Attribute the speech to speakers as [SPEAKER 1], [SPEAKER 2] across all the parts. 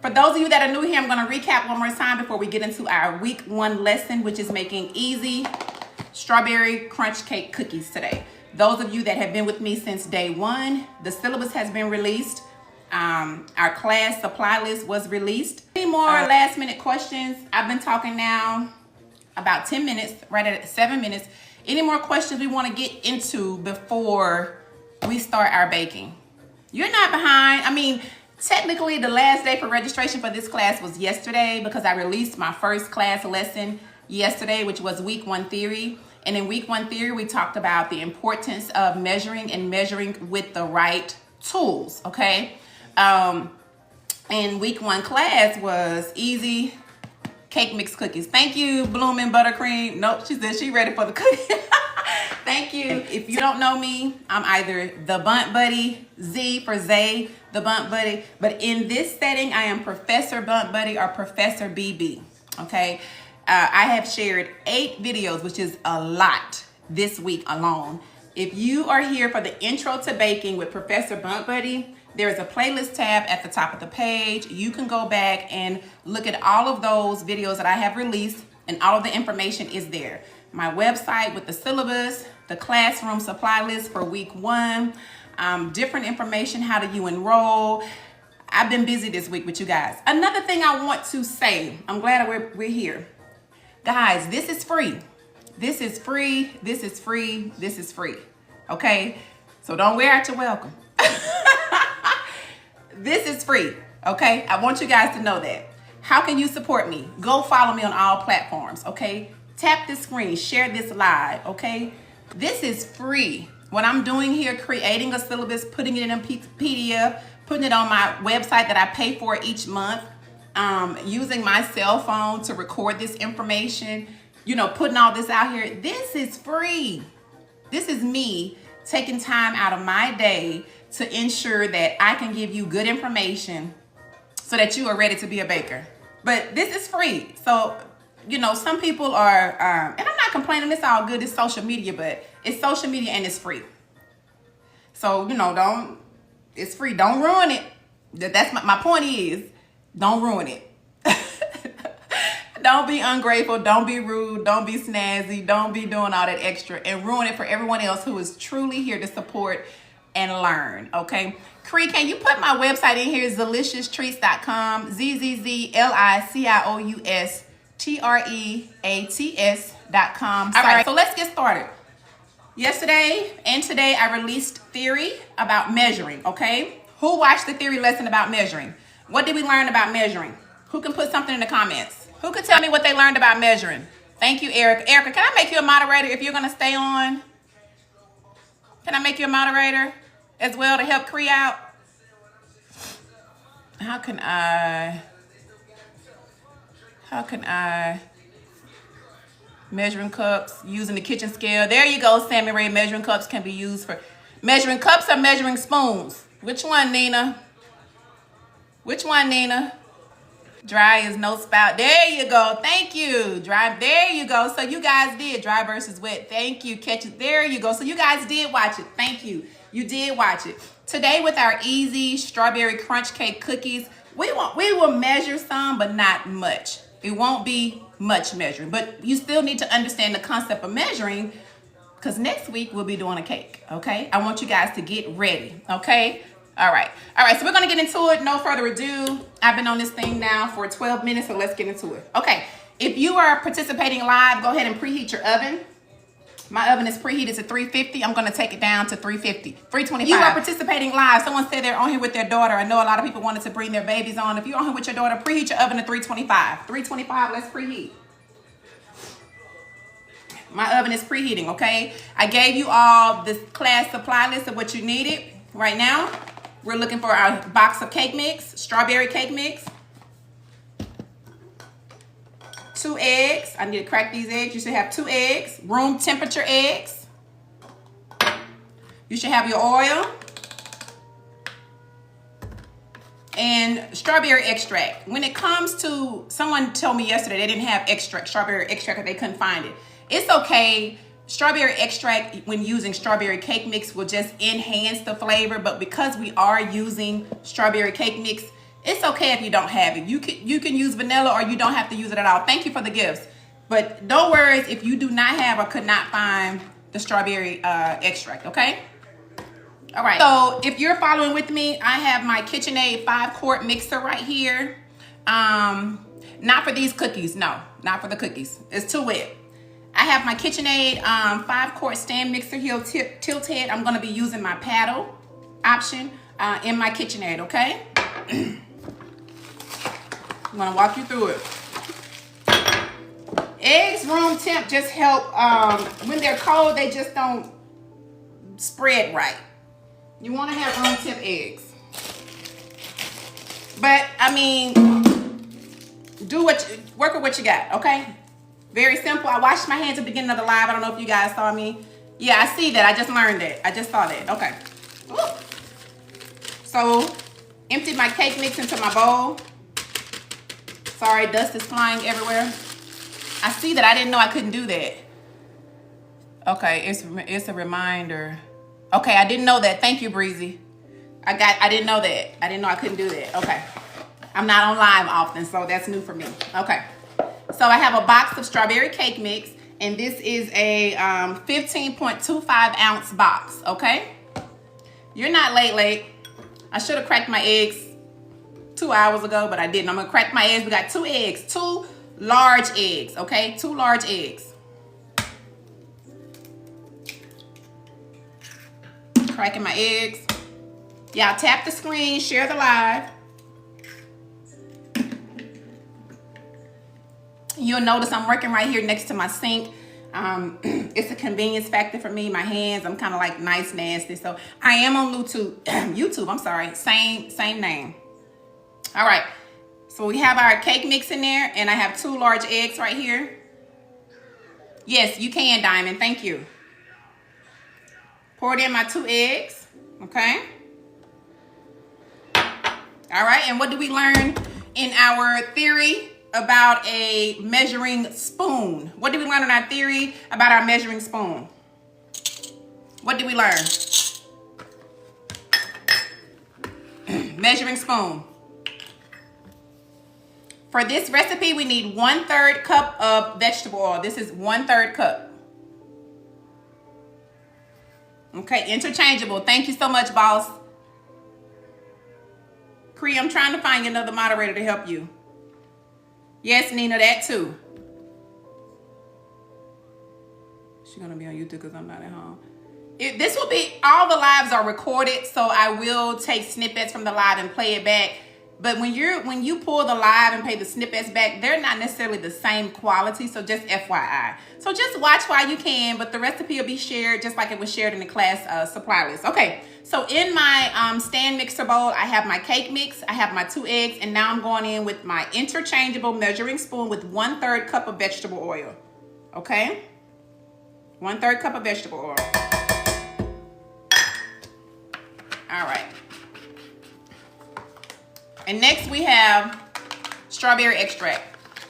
[SPEAKER 1] For those of you that are new here, I'm going to recap one more time before we get into our week 1 lesson, which is making easy strawberry crunch cake cookies today. Those of you that have been with me since day 1, the syllabus has been released. Our class supply list was released. Any more last minute questions? I've been talking now about 10 minutes, right at 7 minutes. Any more questions we want to get into before we start our baking? You're not behind. I mean, technically the last day for registration for this class was yesterday because I released my first class lesson yesterday, which was week 1 theory. And in week 1 theory, we talked about the importance of measuring and measuring with the right tools, okay? And week 1 class was easy cake mix cookies. Thank you, Bloomin' Buttercream. Nope, she said she ready for the cookie. Thank you. If you don't know me, I'm either the Bundt Buddy, Z for Zay, the Bundt Buddy. But in this setting, I am Professor Bundt Buddy or Professor BB, okay? I have shared 8 videos, which is a lot this week alone. If you are here for the Intro to Baking with Professor Bundt Buddy, there's a playlist tab at the top of the page. You can go back and look at all of those videos that I have released, and all of the information is there. My website with the syllabus, the classroom supply list for week 1, different information, how do you enroll. I've been busy this week with you guys. Another thing I want to say, I'm glad we're here. Guys, this is free. This is free, this is free, this is free, okay? So don't wear out your welcome. This is free, okay? I want you guys to know that. How can you support me? Go follow me on all platforms, okay? Tap this screen, share this live, okay? This is free. What I'm doing here, creating a syllabus, putting it in a PDF, putting it on my website that I pay for each month, using my cell phone to record this information, you know, putting all this out here. This is free. This is me taking time out of my day to ensure that I can give you good information so that you are ready to be a baker. But this is free. So, you know, some people are, and I'm not complaining, it's all good, it's social media, but it's social media and it's free. So, you know, it's free, don't ruin it. That's my point is, don't ruin it. Don't be ungrateful, don't be rude, don't be snazzy, don't be doing all that extra and ruin it for everyone else who is truly here to support and learn, okay? Cree, can you put my website in here, zellicious.com, ZZZLICIOUSTREATS.com. All right, so let's get started. Yesterday and today I released theory about measuring, okay? Who watched the theory lesson about measuring? What did we learn about measuring? Who can put something in the comments? Who can tell me what they learned about measuring? Thank you, Erica. Erica, can I make you a moderator if you're gonna stay on? Can I make you a moderator as well to help Cree out? How can I measuring cups using the kitchen scale? There you go, Sammy Ray. Measuring cups can be used for measuring cups or measuring spoons. Which one, Nina? Which one, Nina? Dry is no spout. There you go. Thank you. Dry. There you go. So you guys did dry versus wet. Thank you. Catch it. There you go. So you guys did watch it. Thank you. You did watch it. Today with our easy strawberry crunch cake cookies, we will measure some, but not much. It won't be much measuring, but you still need to understand the concept of measuring because next week we'll be doing a cake. Okay. I want you guys to get ready. Okay. All right, so we're gonna get into it. No further ado. I've been on this thing now for 12 minutes, so let's get into it. Okay, if you are participating live, go ahead and preheat your oven. My oven is preheated to 350. I'm gonna take it down to 350, 325. You are participating live. Someone said they're on here with their daughter. I know a lot of people wanted to bring their babies on. If you're on here with your daughter, preheat your oven to 325. 325, let's preheat. My oven is preheating, okay? I gave you all this class supply list of what you needed. Right now, we're looking for our box of cake mix, strawberry cake mix. 2 eggs. I need to crack these eggs. You should have 2 eggs. Room temperature eggs. You should have your oil. And strawberry extract. When it comes to, someone told me yesterday they didn't have extract, strawberry extract, or they couldn't find it. It's okay. Strawberry extract, when using strawberry cake mix, will just enhance the flavor. But because we are using strawberry cake mix, It's okay if you don't have it. You can use vanilla, or you don't have to use it at all. Thank you for the gifts. But no worries if you do not have or could not find the strawberry extract, okay? All right, so if you're following with me, I have my KitchenAid 5-quart mixer right here. Not for these cookies, no, not for the cookies. It's too wet. I have my KitchenAid 5-quart stand mixer here, tilt head. I'm gonna be using my paddle option in my KitchenAid, okay? I'm gonna walk you through it. Eggs room temp just help, when they're cold, they just don't spread right. You wanna have room temp eggs. But, I mean, work with what you got, okay? Very simple. I washed my hands at the beginning of the live. I don't know if you guys saw me. Yeah, I see that. I just learned that. I just saw that. Okay. Ooh. So, emptied my cake mix into my bowl. Sorry, dust is flying everywhere. I see that. I didn't know I couldn't do that. Okay, it's a reminder. Okay, I didn't know that. Thank you, Breezy. I didn't know that. I didn't know I couldn't do that. Okay. I'm not on live often, so that's new for me. Okay. So I have a box of strawberry cake mix, and this is a 15.25 ounce box, okay? You're not late. I should have cracked my eggs 2 hours ago, but I didn't. I'm gonna crack my eggs. We got 2 eggs, 2 large eggs, okay? 2 large eggs. Cracking my eggs. Y'all tap the screen, share the live. You'll notice I'm working right here next to my sink. It's a convenience factor for me. My hands, I'm kind of like nice nasty. So I am on YouTube, I'm sorry. Same name. All right. So we have our cake mix in there, and I have 2 large eggs right here. Yes, you can, Diamond. Thank you. Poured in my 2 eggs. Okay. All right. And what did we learn in our theory about a measuring spoon? What did we learn in our theory about our measuring spoon? What did we learn? Measuring spoon. For this recipe, we need 1/3 cup of vegetable oil. This is 1/3 cup. Okay, interchangeable. Thank you so much, boss. Cree, I'm trying to find you another moderator to help you. Yes, Nina, that too. She's gonna be on YouTube because I'm not at home. This will be, all the lives are recorded, so I will take snippets from the live and play it back. But when you pull the live and play the snippets back, they're not necessarily the same quality, so just FYI. So just watch while you can, but the recipe will be shared just like it was shared in the class supply list. Okay, so in my stand mixer bowl, I have my cake mix, I have my 2 eggs, and now I'm going in with my interchangeable measuring spoon with 1/3 cup of vegetable oil. Okay, 1/3 cup of vegetable oil. All right. And next we have strawberry extract.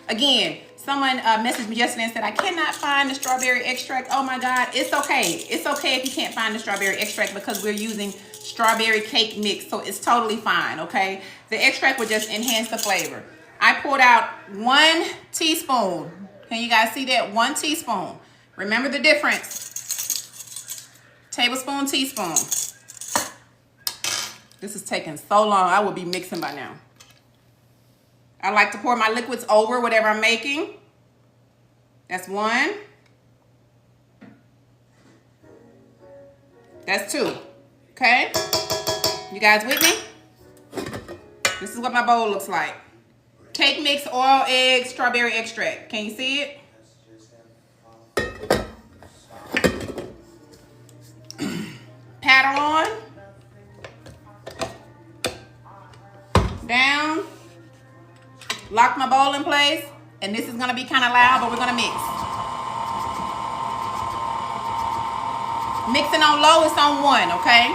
[SPEAKER 1] Again, someone messaged me yesterday and said, I cannot find the strawberry extract. Oh my God, it's okay. It's okay if you can't find the strawberry extract because we're using strawberry cake mix, so it's totally fine, okay? The extract will just enhance the flavor. I poured out 1 teaspoon. Can you guys see that? 1 teaspoon. Remember the difference. Tablespoon, teaspoon. This is taking so long. I will be mixing by now. I like to pour my liquids over whatever I'm making. That's 1. That's 2. Okay? You guys with me? This is what my bowl looks like. Cake mix, oil, eggs, strawberry extract. Can you see it? Paddle on. Down, lock my bowl in place, and this is gonna be kind of loud, but we're gonna mix. Mixing on low, it's on 1, okay?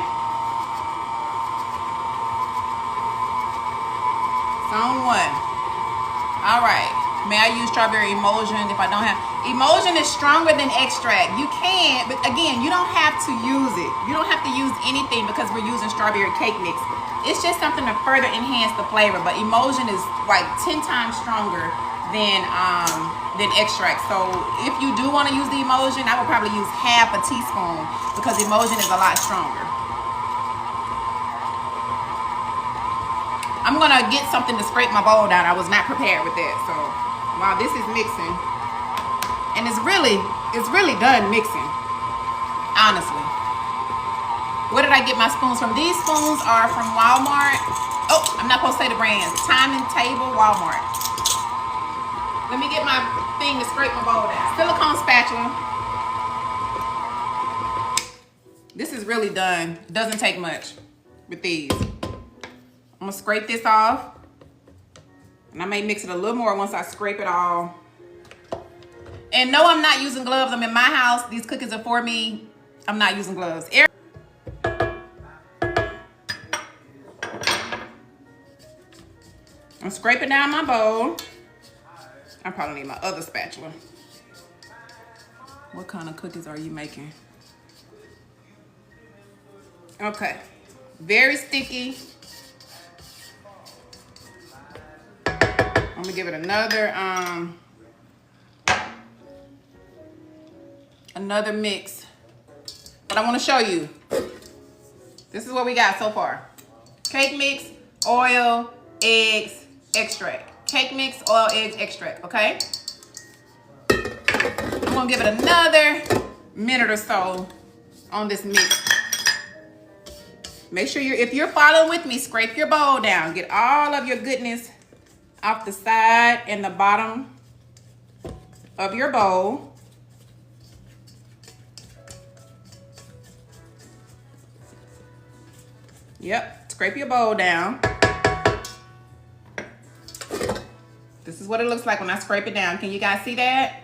[SPEAKER 1] It's on 1. All right. May I use strawberry emulsion if I don't have? Emulsion is stronger than extract. You can, but again, you don't have to use it. You don't have to use anything because we're using strawberry cake mix. It's just something to further enhance the flavor, but emulsion is like 10 times stronger than extract. So if you do want to use the emulsion, I would probably use half a teaspoon because emulsion is a lot stronger. I'm gonna get something to scrape my bowl down. I was not prepared with that. So while this is mixing, and it's really done mixing, honestly. Where did I get my spoons from? These spoons are from Walmart. Oh, I'm not supposed to say the brands. Timing Table, Walmart. Let me get my thing to scrape my bowl down. Silicone spatula. This is really done. Doesn't take much with these. I'm gonna scrape this off. And I may mix it a little more once I scrape it all. And no, I'm not using gloves. I'm in my house. These cookies are for me. I'm not using gloves. I'm scraping down my bowl. I probably need my other spatula. What kind of cookies are you making? Okay. Very sticky. I'm gonna give it another mix. But I want to show you. This is what we got so far. Cake mix, oil, eggs, extract. Cake mix, oil, eggs, extract, okay? I'm gonna give it another minute or so on this mix. Make sure if you're following with me, scrape your bowl down. Get all of your goodness off the side and the bottom of your bowl. Yep, scrape your bowl down. This is what it looks like when I scrape it down. Can you guys see that?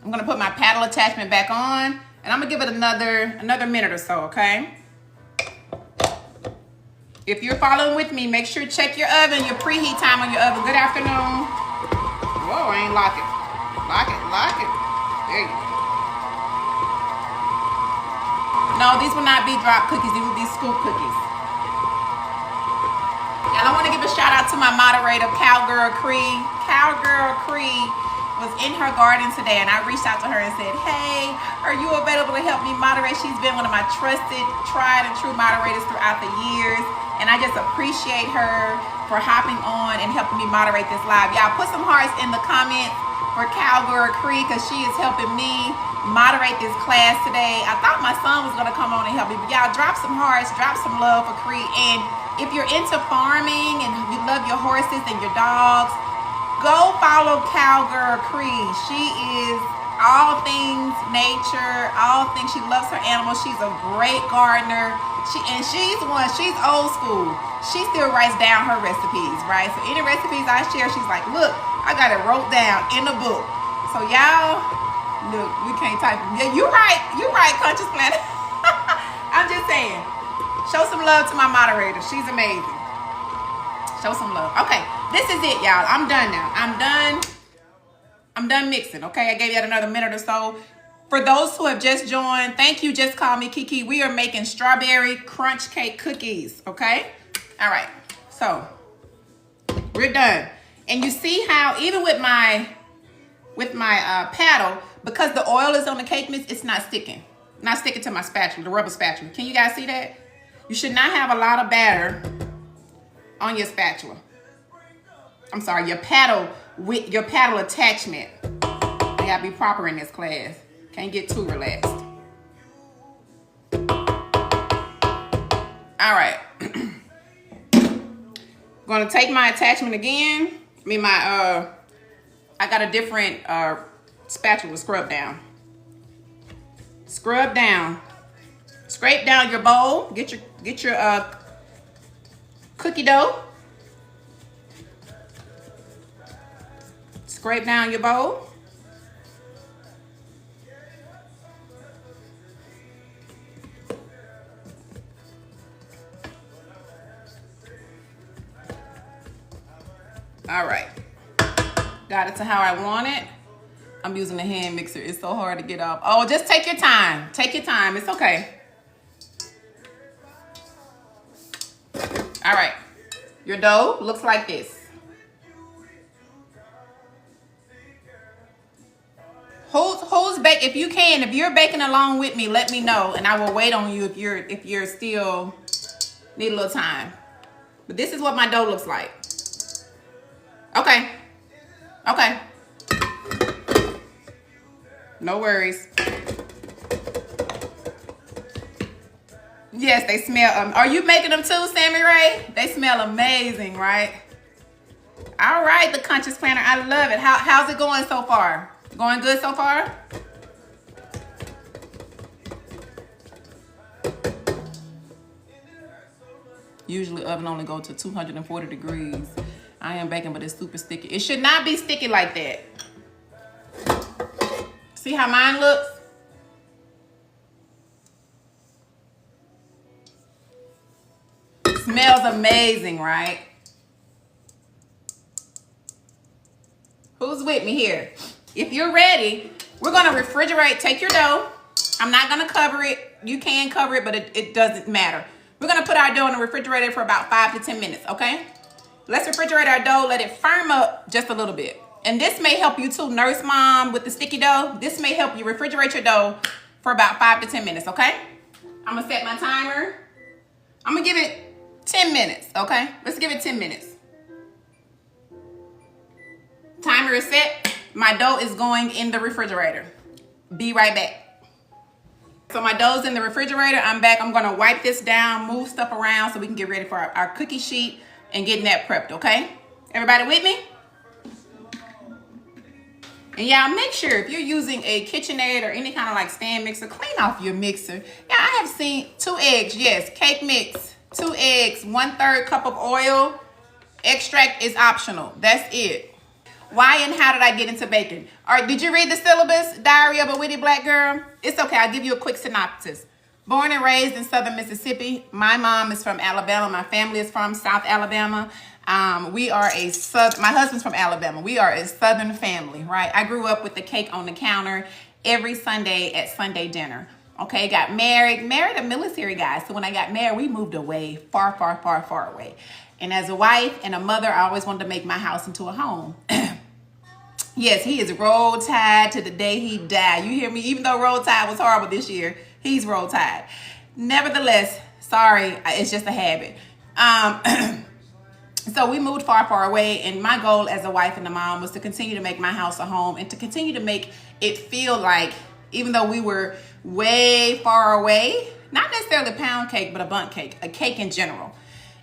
[SPEAKER 1] I'm gonna put my paddle attachment back on and I'm gonna give it another minute or so, okay? If you're following with me, make sure check your oven, your preheat time on your oven. Good afternoon. Whoa, I ain't lock it. Lock it, lock it. There you go. No, these will not be drop cookies. These will be scoop cookies. And I want to give a shout out to my moderator, Cowgirl Cree. Cowgirl Cree was in her garden today and I reached out to her and said, hey, are you available to help me moderate? She's been one of my trusted, tried and true moderators throughout the years. And I just appreciate her for hopping on and helping me moderate this live. Y'all put some hearts in the comments for Cowgirl Cree because she is helping me moderate this class today. I thought my son was gonna come on and help me, but y'all drop some hearts, drop some love for Cree. And if you're into farming and you love your horses and your dogs, go follow Cowgirl Cree. She is all things nature, all things. She loves her animals. She's a great gardener. She's old school. She still writes down her recipes, right? So any recipes I share, she's like, look, I got it wrote down in the book. So y'all, look, we can't type. Yeah, you right, Conscious Planet. I'm just saying, show some love to my moderator. She's amazing. Show some love. Okay, this is it, y'all. I'm done now. I'm done mixing, okay? I gave you another minute or so. For those who have just joined, thank you, Just Call Me Kiki. We are making strawberry crunch cake cookies, okay? All right, so we're done. And you see how even with my paddle, because the oil is on the cake mix, it's not sticking. Not sticking to my spatula, the rubber spatula. Can you guys see that? You should not have a lot of batter on your spatula. I'm sorry, your paddle with your paddle attachment. I gotta be proper in this class. Can't get too relaxed. All right. Gonna take my attachment again. I got a different spatula to scrub down. Scrub down. Scrape down your bowl. Get your cookie dough. Scrape down your bowl. All right, got it to how I want it. I'm using a hand mixer. It's so hard to get off. Oh, just take your time. Take your time. It's okay. Your dough looks like this. Who's bake? If you can, if you're baking along with me, let me know, and I will wait on you if you're still need a little time. But this is what my dough looks like. Okay. Okay. No worries. Yes, they smell. Are you making them too, Sammy Ray? They smell amazing, right? All right, the Conscious Planner. I love it. How's it going so far? Going good so far? Usually oven only go to 240 degrees. I am baking, but it's super sticky. It should not be sticky like that. See how mine looks? Smells amazing, right? Who's with me here? If you're ready, we're gonna refrigerate. Take your dough. I'm not gonna cover it. You can cover it, but it doesn't matter. We're gonna put our dough in the refrigerator for about 5 to 10 minutes, okay? Let's refrigerate our dough, let it firm up just a little bit. And this may help you too, nurse mom with the sticky dough. This may help you refrigerate your dough for about 5 to 10 minutes, okay? I'm gonna set my timer. I'm gonna give it 10 minutes, okay? Let's give it 10 minutes. Timer is set. My dough is going in the refrigerator. Be right back. So my dough's in the refrigerator. I'm back. I'm gonna wipe this down, move stuff around so we can get ready for our cookie sheet and getting that prepped, okay? Everybody with me? And y'all, make sure if you're using a KitchenAid or any kind of like stand mixer, clean off your mixer. Yeah, I have seen 2 eggs, yes, cake mix, 2 eggs, 1/3 cup of oil. Extract is optional. That's it. Why and how did I get into baking? All right, did you read the syllabus, Diary of a Witty Black Girl? It's okay, I'll give you a quick synopsis. Born and raised in Southern Mississippi. My mom is from Alabama. My family is from South Alabama. We are my husband's from Alabama. We are a Southern family, right? I grew up with the cake on the counter every Sunday at Sunday dinner. Okay, got married a military guy. So when I got married, we moved away, far, far, far, far away. And as a wife and a mother, I always wanted to make my house into a home. Yes, he is Roll Tide to the day he died. You hear me? Even though Roll Tide was horrible this year, he's Roll Tide. Nevertheless, sorry, it's just a habit. So we moved far, far away, and my goal as a wife and a mom was to continue to make my house a home and to continue to make it feel like, even though we were way far away, not necessarily a pound cake, but a bundt cake, a cake in general.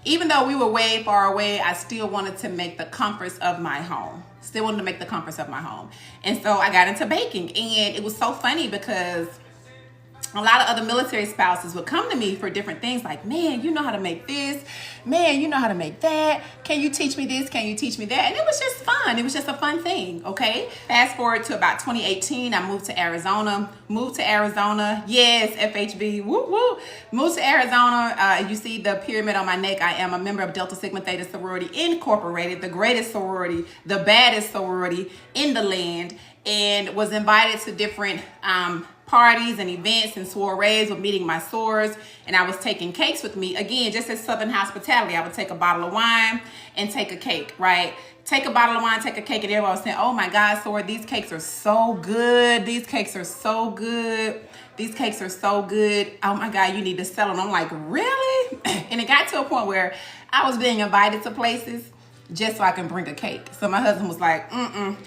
[SPEAKER 1] Even though we were way far away, I still wanted to make the comforts of my home. Still wanted to make the comforts of my home. And so I got into baking, and it was so funny because a lot of other military spouses would come to me for different things like, man, you know how to make this. Man, you know how to make that. Can you teach me this? Can you teach me that? And it was just fun. It was just a fun thing, okay? Fast forward to about 2018, I moved to Arizona. Yes, FHB, woo woo. Moved to Arizona. You see the pyramid on my neck. I am a member of Delta Sigma Theta Sorority Incorporated, the greatest sorority, the baddest sorority in the land, and was invited to different parties and events and soirees with meeting my sorors, and I was taking cakes with me. Again, just as Southern hospitality, I would take a bottle of wine and take a cake, right? Take a bottle of wine, take a cake, and everyone was saying, oh my God, soror, these cakes are so good. These cakes are so good. These cakes are so good. Oh my God, you need to sell them. I'm like, really? And it got to a point where I was being invited to places just so I can bring a cake. So my husband was like,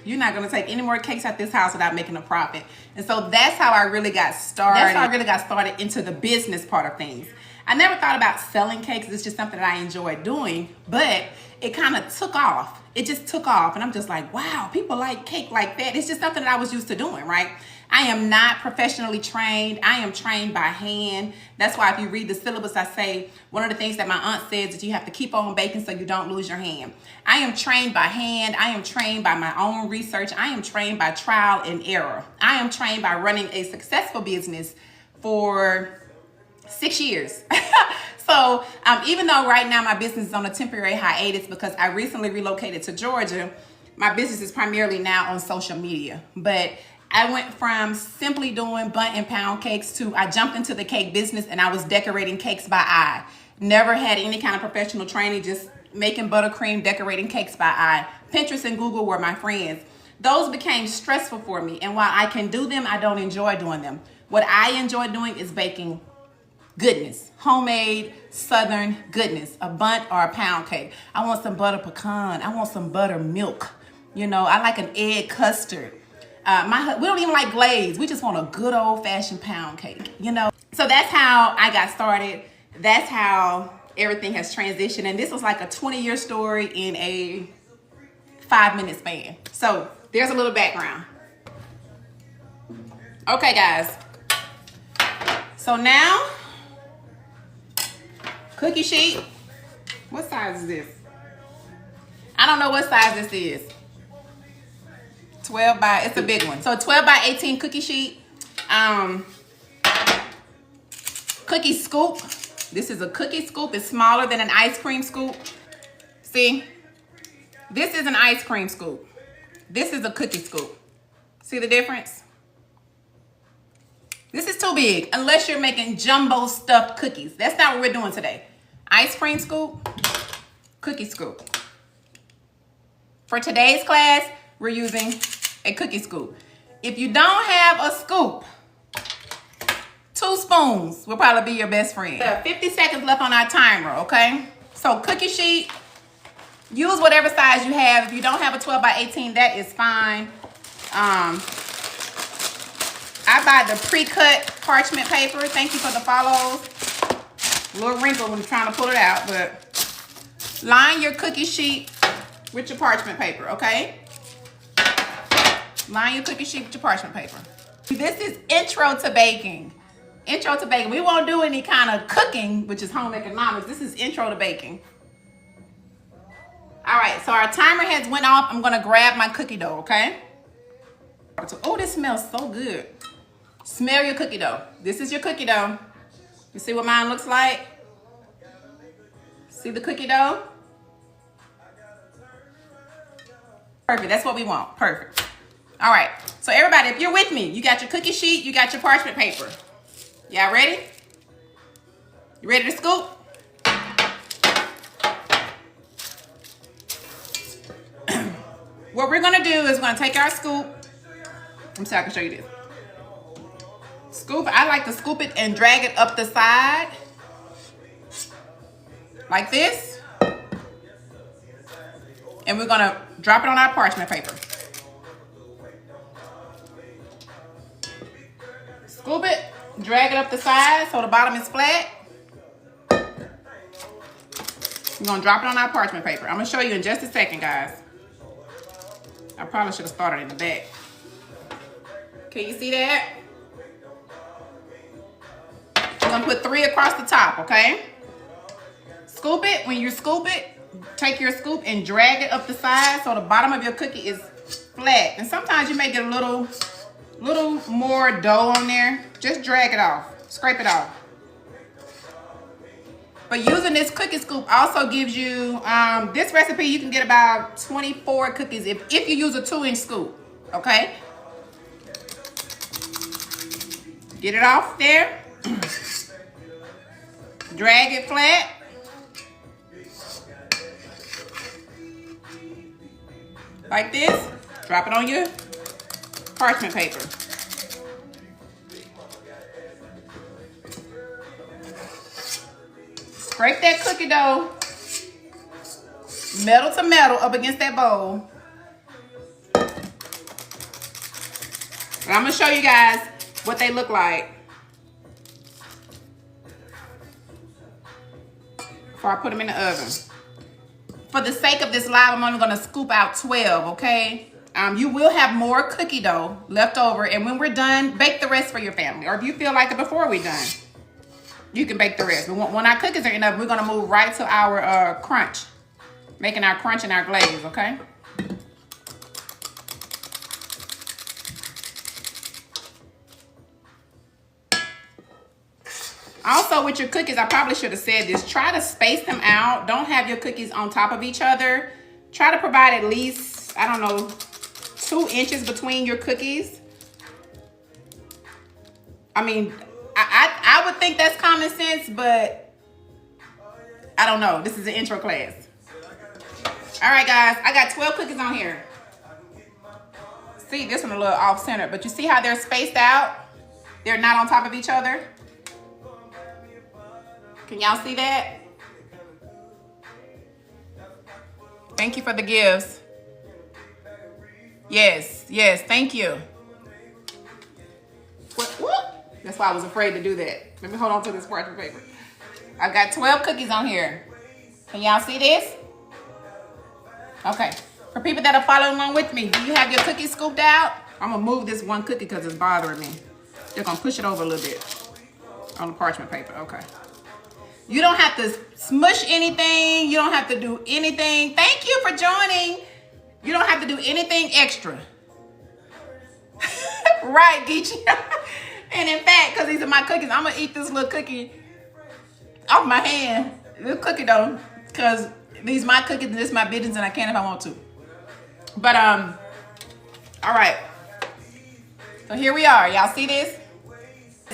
[SPEAKER 1] you're not gonna take any more cakes at this house without making a profit. And so that's how I really got started. That's how I really got started into the business part of things. I never thought about selling cakes. It's just something that I enjoyed doing, but it kind of took off. It just took off. And I'm just like, wow, people like cake like that. It's just something that I was used to doing, right? I am not professionally trained. I am trained by hand. That's why if you read the syllabus, I say one of the things that my aunt says is you have to keep on baking so you don't lose your hand. I am trained by hand. I am trained by my own research. I am trained by trial and error. I am trained by running a successful business for 6 years. So even though right now my business is on a temporary hiatus because I recently relocated to Georgia, my business is primarily now on social media. But I went from simply doing bundt and pound cakes to I jumped into the cake business and I was decorating cakes by eye. Never had any kind of professional training, just making buttercream, decorating cakes by eye. Pinterest and Google were my friends. Those became stressful for me, and while I can do them, I don't enjoy doing them. What I enjoy doing is baking goodness, homemade Southern goodness, a Bundt or a pound cake. I want some butter pecan. I want some buttermilk. You know, I like an egg custard. We don't even like glaze. We just want a good old-fashioned pound cake, you know. So that's how I got started. That's how everything has transitioned. And this was like a 20-year story in a 5-minute span. So there's a little background. Okay, guys. So now, cookie sheet. What size is this? I don't know what size this is. 12 by, it's a big one. So 12 by 18 cookie sheet. Cookie scoop. This is a cookie scoop. It's smaller than an ice cream scoop. See? This is an ice cream scoop. This is a cookie scoop. See the difference? This is too big unless you're making jumbo stuffed cookies. That's not what we're doing today. Ice cream scoop, cookie scoop. For today's class, we're using a cookie scoop. If you don't have a scoop, 2 spoons will probably be your best friend. We have 50 seconds left on our timer, okay? So cookie sheet, use whatever size you have. If you don't have a 12 by 18, that is fine. I buy the pre-cut parchment paper. Thank you for the follows. A little wrinkle when trying to pull it out, but line your cookie sheet with your parchment paper, okay? Line your cookie sheet with your parchment paper. This is intro to baking. Intro to baking. We won't do any kind of cooking, which is home economics. This is intro to baking. All right, so our timer has went off. I'm gonna grab my cookie dough, okay? Oh, this smells so good. Smell your cookie dough. This is your cookie dough. You see what mine looks like? See the cookie dough? Perfect, that's what we want, perfect. All right, so everybody, if you're with me, you got your cookie sheet, you got your parchment paper. Y'all ready? You ready to scoop? What we're gonna do is we're gonna take our scoop. I'm sorry, I can show you this. Scoop, I like to scoop it and drag it up the side. Like this. And we're gonna drop it on our parchment paper. Scoop it, drag it up the side so the bottom is flat. We're gonna drop it on our parchment paper. I'm gonna show you in just a second, guys. I probably should have started in the back. Can you see that? I'm gonna put 3 across the top, okay? Scoop it. When you scoop it, take your scoop and drag it up the side so the bottom of your cookie is flat. And sometimes you may get a little more dough on there. Just drag it off, scrape it off. But using this cookie scoop also gives you, this recipe you can get about 24 cookies if you use a 2-inch scoop, okay? Get it off there. Drag it flat. Like this. Drop it on your parchment paper. Scrape that cookie dough metal to metal up against that bowl. And I'm gonna show you guys what they look like before I put them in the oven. For the sake of this live, I'm only gonna scoop out 12, okay? You will have more cookie dough left over, and when we're done, bake the rest for your family. Or if you feel like it before we're done, you can bake the rest. But when our cookies are enough, we're gonna move right to our crunch, making our crunch and our glaze, okay? Also, with your cookies, I probably should have said this. Try to space them out. Don't have your cookies on top of each other. Try to provide at least, I don't know, 2 inches between your cookies. I mean, I would think that's common sense, but I don't know. This is an intro class. All right, guys, I got 12 cookies on here. See, this one a little off-center, but you see how they're spaced out? They're not on top of each other. Can y'all see that? Thank you for the gifts. Yes, yes, thank you. That's why I was afraid to do that. Let me hold on to this parchment paper. I got 12 cookies on here. Can y'all see this? Okay. For people that are following along with me, do you have your cookies scooped out? I'm gonna move this one cookie because it's bothering me. They're gonna push it over a little bit on the parchment paper. Okay. You don't have to smush anything. You don't have to do anything. Thank you for joining. You don't have to do anything extra. Right, Geechee. And in fact, because these are my cookies, I'm gonna eat this little cookie off my hand. This cookie though, because these my cookies and this is my business and I can if I want to. But all right. So here we are. Y'all see this?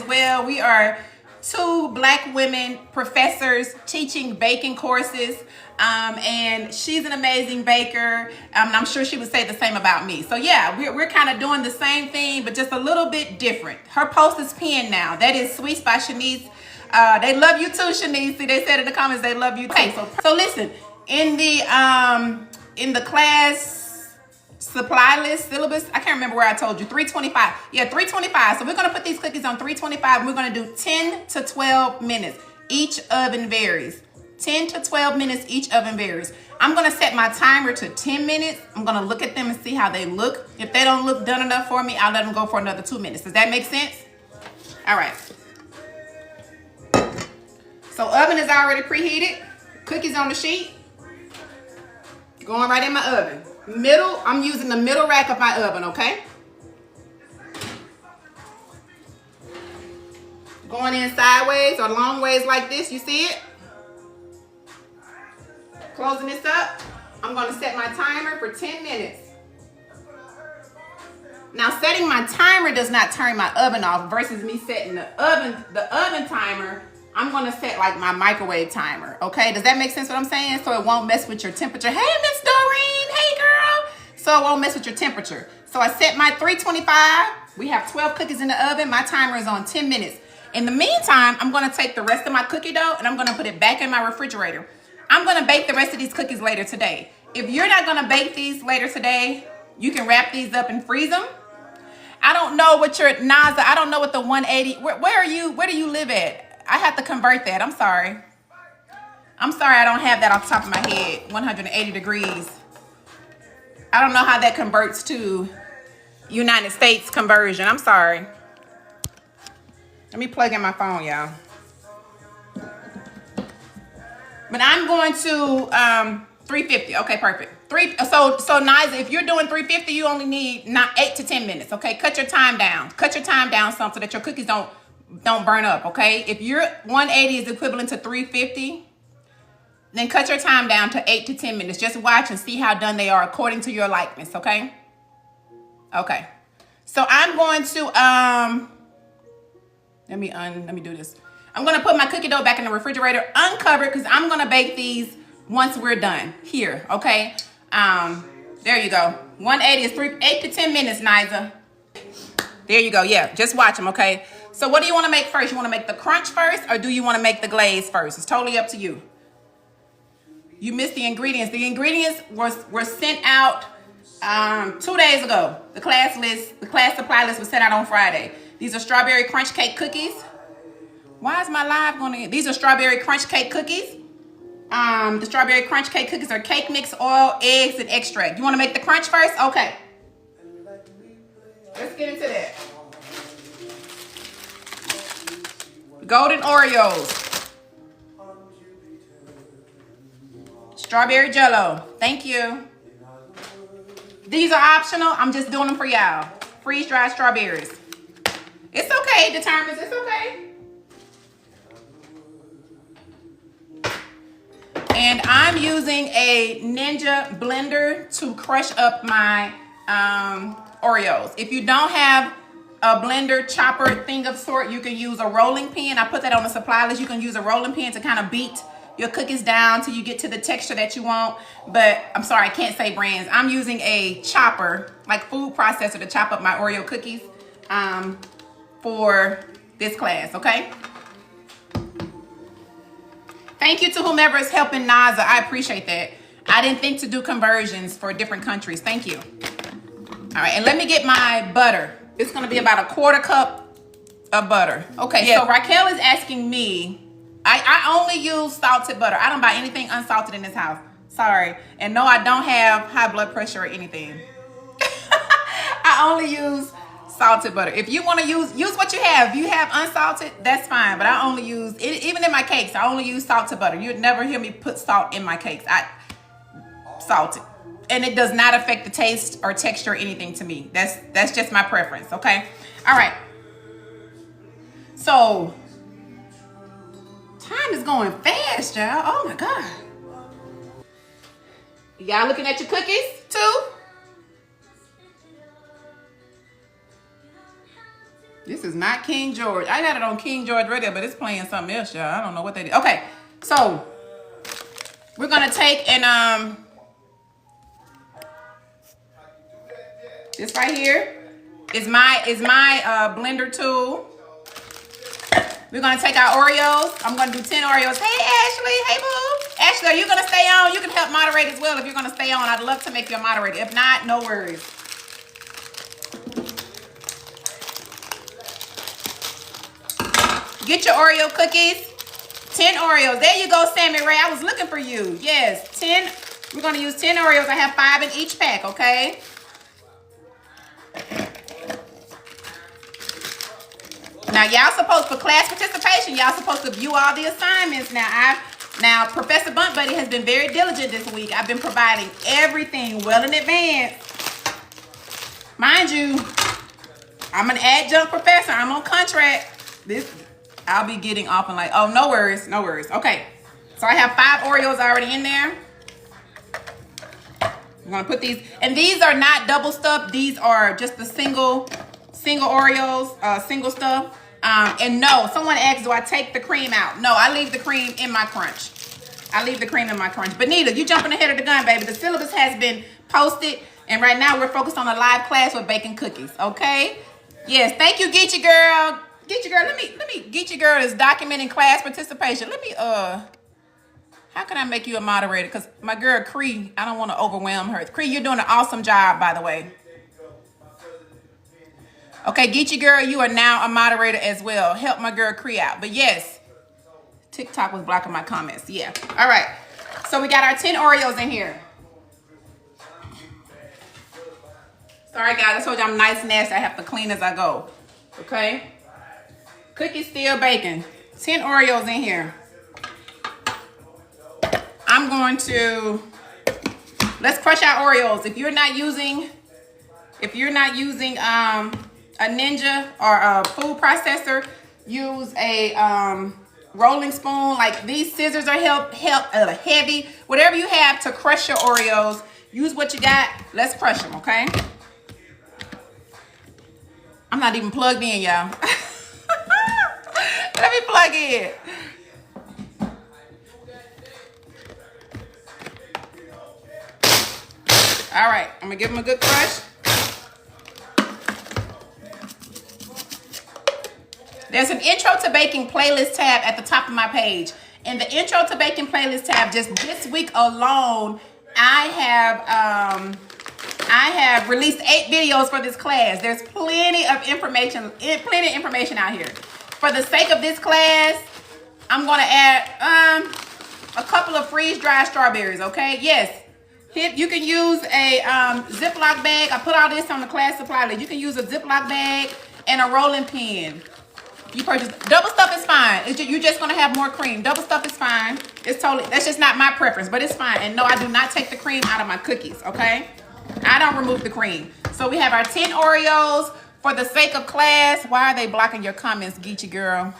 [SPEAKER 1] Well, we are 2 Black women professors teaching baking courses. And she's an amazing baker. I'm sure she would say the same about me. So yeah, we're kind of doing the same thing, but just a little bit different. Her post is pinned now. That is Sweets by Shanice. They love you too, Shanice. See, they said in the comments they love you too. Okay, so listen, in the class supply list syllabus, I can't remember where I told you, 325. Yeah, 325. So we're gonna put these cookies on 325 and we're gonna do 10 to 12 minutes. Each oven varies. 10 to 12 minutes, each oven varies. I'm gonna set my timer to 10 minutes. I'm gonna look at them and see how they look. If they don't look done enough for me, I'll let them go for another 2 minutes. Does that make sense? All right. So oven is already preheated. Cookies on the sheet. Going right in my oven. Middle, I'm using the middle rack of my oven, okay? Going in sideways or long ways like this, you see it? Closing this up, I'm gonna set my timer for 10 minutes. Now setting my timer does not turn my oven off versus me setting the oven timer. I'm gonna set like my microwave timer, okay? Does that make sense what I'm saying? So it won't mess with your temperature. Hey, Miss Doreen, hey girl. So it won't mess with your temperature. So I set my 325. We have 12 cookies in the oven. My timer is on 10 minutes. In the meantime, I'm gonna take the rest of my cookie dough and I'm gonna put it back in my refrigerator. I'm gonna bake the rest of these cookies later today. If you're not gonna bake these later today, you can wrap these up and freeze them. I don't know what your Naza, I don't know what the 180, where do you live at? I have to convert that, I'm sorry. I'm sorry I don't have that off the top of my head, 180 degrees. I don't know how that converts to United States conversion, I'm sorry. Let me plug in my phone, y'all. But I'm going to 350. Okay, perfect. So Niza, if you're doing 350, you only need 8 to 10 minutes. Okay, cut your time down. Cut your time down some so that your cookies don't burn up. Okay, if your 180 is equivalent to 350, then cut your time down to 8 to 10 minutes. Just watch and see how done they are according to your likeness. Okay. Okay. So I'm going to let me do this. I'm gonna put my cookie dough back in the refrigerator uncovered because I'm gonna bake these once we're done here, okay? There you go. 180 is 8 to 10 minutes, Niza. There you go, yeah, just watch them, okay? So what do you wanna make first? You wanna make the crunch first or do you wanna make the glaze first? It's totally up to you. You missed the ingredients. The ingredients were sent out 2 days ago. The class supply list was sent out on Friday. These are strawberry crunch cake cookies. Why is my live going to... These are strawberry crunch cake cookies. The strawberry crunch cake cookies are cake mix, oil, eggs, and extract. You want to make the crunch first? Okay. Let's get into that. Golden Oreos. Strawberry Jello. Thank you. These are optional. I'm just doing them for y'all. Freeze-dried strawberries. It's okay, determines. It's okay. And I'm using a Ninja blender to crush up my Oreos. If you don't have a blender chopper thing of sort, you can use a rolling pin. I put that on the supply list. You can use a rolling pin to kind of beat your cookies down till you get to the texture that you want. But I'm sorry, I can't say brands. I'm using a chopper, like food processor, to chop up my Oreo cookies for this class, okay? Thank you to whomever is helping Naza. I appreciate that. I didn't think to do conversions for different countries. Thank you. All right, and let me get my butter. It's gonna be about a 1/4 cup of butter. Okay, yeah. So Raquel is asking me, I only use salted butter. I don't buy anything unsalted in this house. Sorry. And no, I don't have high blood pressure or anything. I only use salted butter. If you want to use what you have. If you have unsalted, that's fine. But I only use, even in my cakes, I only use salted butter. You'd never hear me put salt in my cakes. Salted. And it does not affect the taste or texture or anything to me. That's just my preference, okay? All right. So, time is going fast, y'all. Oh my God. Y'all looking at your cookies too? This is not King George. I got it on King George radio, but it's playing something else, y'all. I don't know what they did. Okay, so we're gonna take and this right here is my blender tool. We're gonna take our Oreos. I'm gonna do 10 Oreos. Hey Ashley, hey boo. Ashley, are you gonna stay on? You can help moderate as well if you're gonna stay on. I'd love to make you a moderator. If not, no worries. Get your Oreo cookies. 10 Oreos. There you go, Sammy Ray. I was looking for you. Yes, 10. We're gonna use 10 Oreos. I have 5 in each pack, okay? Now, y'all supposed, for class participation, y'all supposed to view all the assignments. Now, Professor Bundt Buddy has been very diligent this week. I've been providing everything well in advance. Mind you, I'm an adjunct professor. I'm on contract. I'll be getting off and like, oh, no worries, no worries. Okay, so I have 5 Oreos already in there. I'm gonna put these, and these are not double stuffed. These are just the single Oreos, single stuff. And no, someone asked, do I take the cream out? No, I leave the cream in my crunch. I leave the cream in my crunch. Benita, you jumping ahead of the gun, baby. The syllabus has been posted, and right now we're focused on a live class with baking cookies, okay? Yes, thank you, Geechee Girl. Geechee Girl, let me, Geechee Girl is documenting class participation. Let me, how can I make you a moderator? Because my girl, Cree, I don't want to overwhelm her. Cree, you're doing an awesome job, by the way. Okay, Geechee Girl, you are now a moderator as well. Help my girl Cree out. But yes, TikTok was blocking my comments. Yeah. All right. So we got our 10 Oreos in here. Sorry, guys. I told you I'm nice and nasty. I have to clean as I go. Okay. Cookies still baking. 10 Oreos in here. I'm going to, let's crush our Oreos. If you're not using a Ninja or a food processor, use a rolling spoon. Like these scissors are heavy. Whatever you have to crush your Oreos, use what you got. Let's crush them, okay? I'm not even plugged in, y'all. Let me plug in. All right, I'm gonna give them a good crush. There's an Intro to Baking playlist tab at the top of my page. In the Intro to Baking playlist tab, just this week alone, I have released 8 videos for this class. There's plenty of information out here. For the sake of this class, I'm gonna add a couple of freeze-dried strawberries, okay? Yes, you can use a Ziploc bag. I put all this on the class supply list. You can use a Ziploc bag and a rolling pin. You purchase double stuff is fine. You're just gonna have more cream. Double stuff is fine. It's totally, that's just not my preference, but it's fine. And no, I do not take the cream out of my cookies, okay? I don't remove the cream. So we have our 10 Oreos. For the sake of class, why are they blocking your comments, Geechee Girl?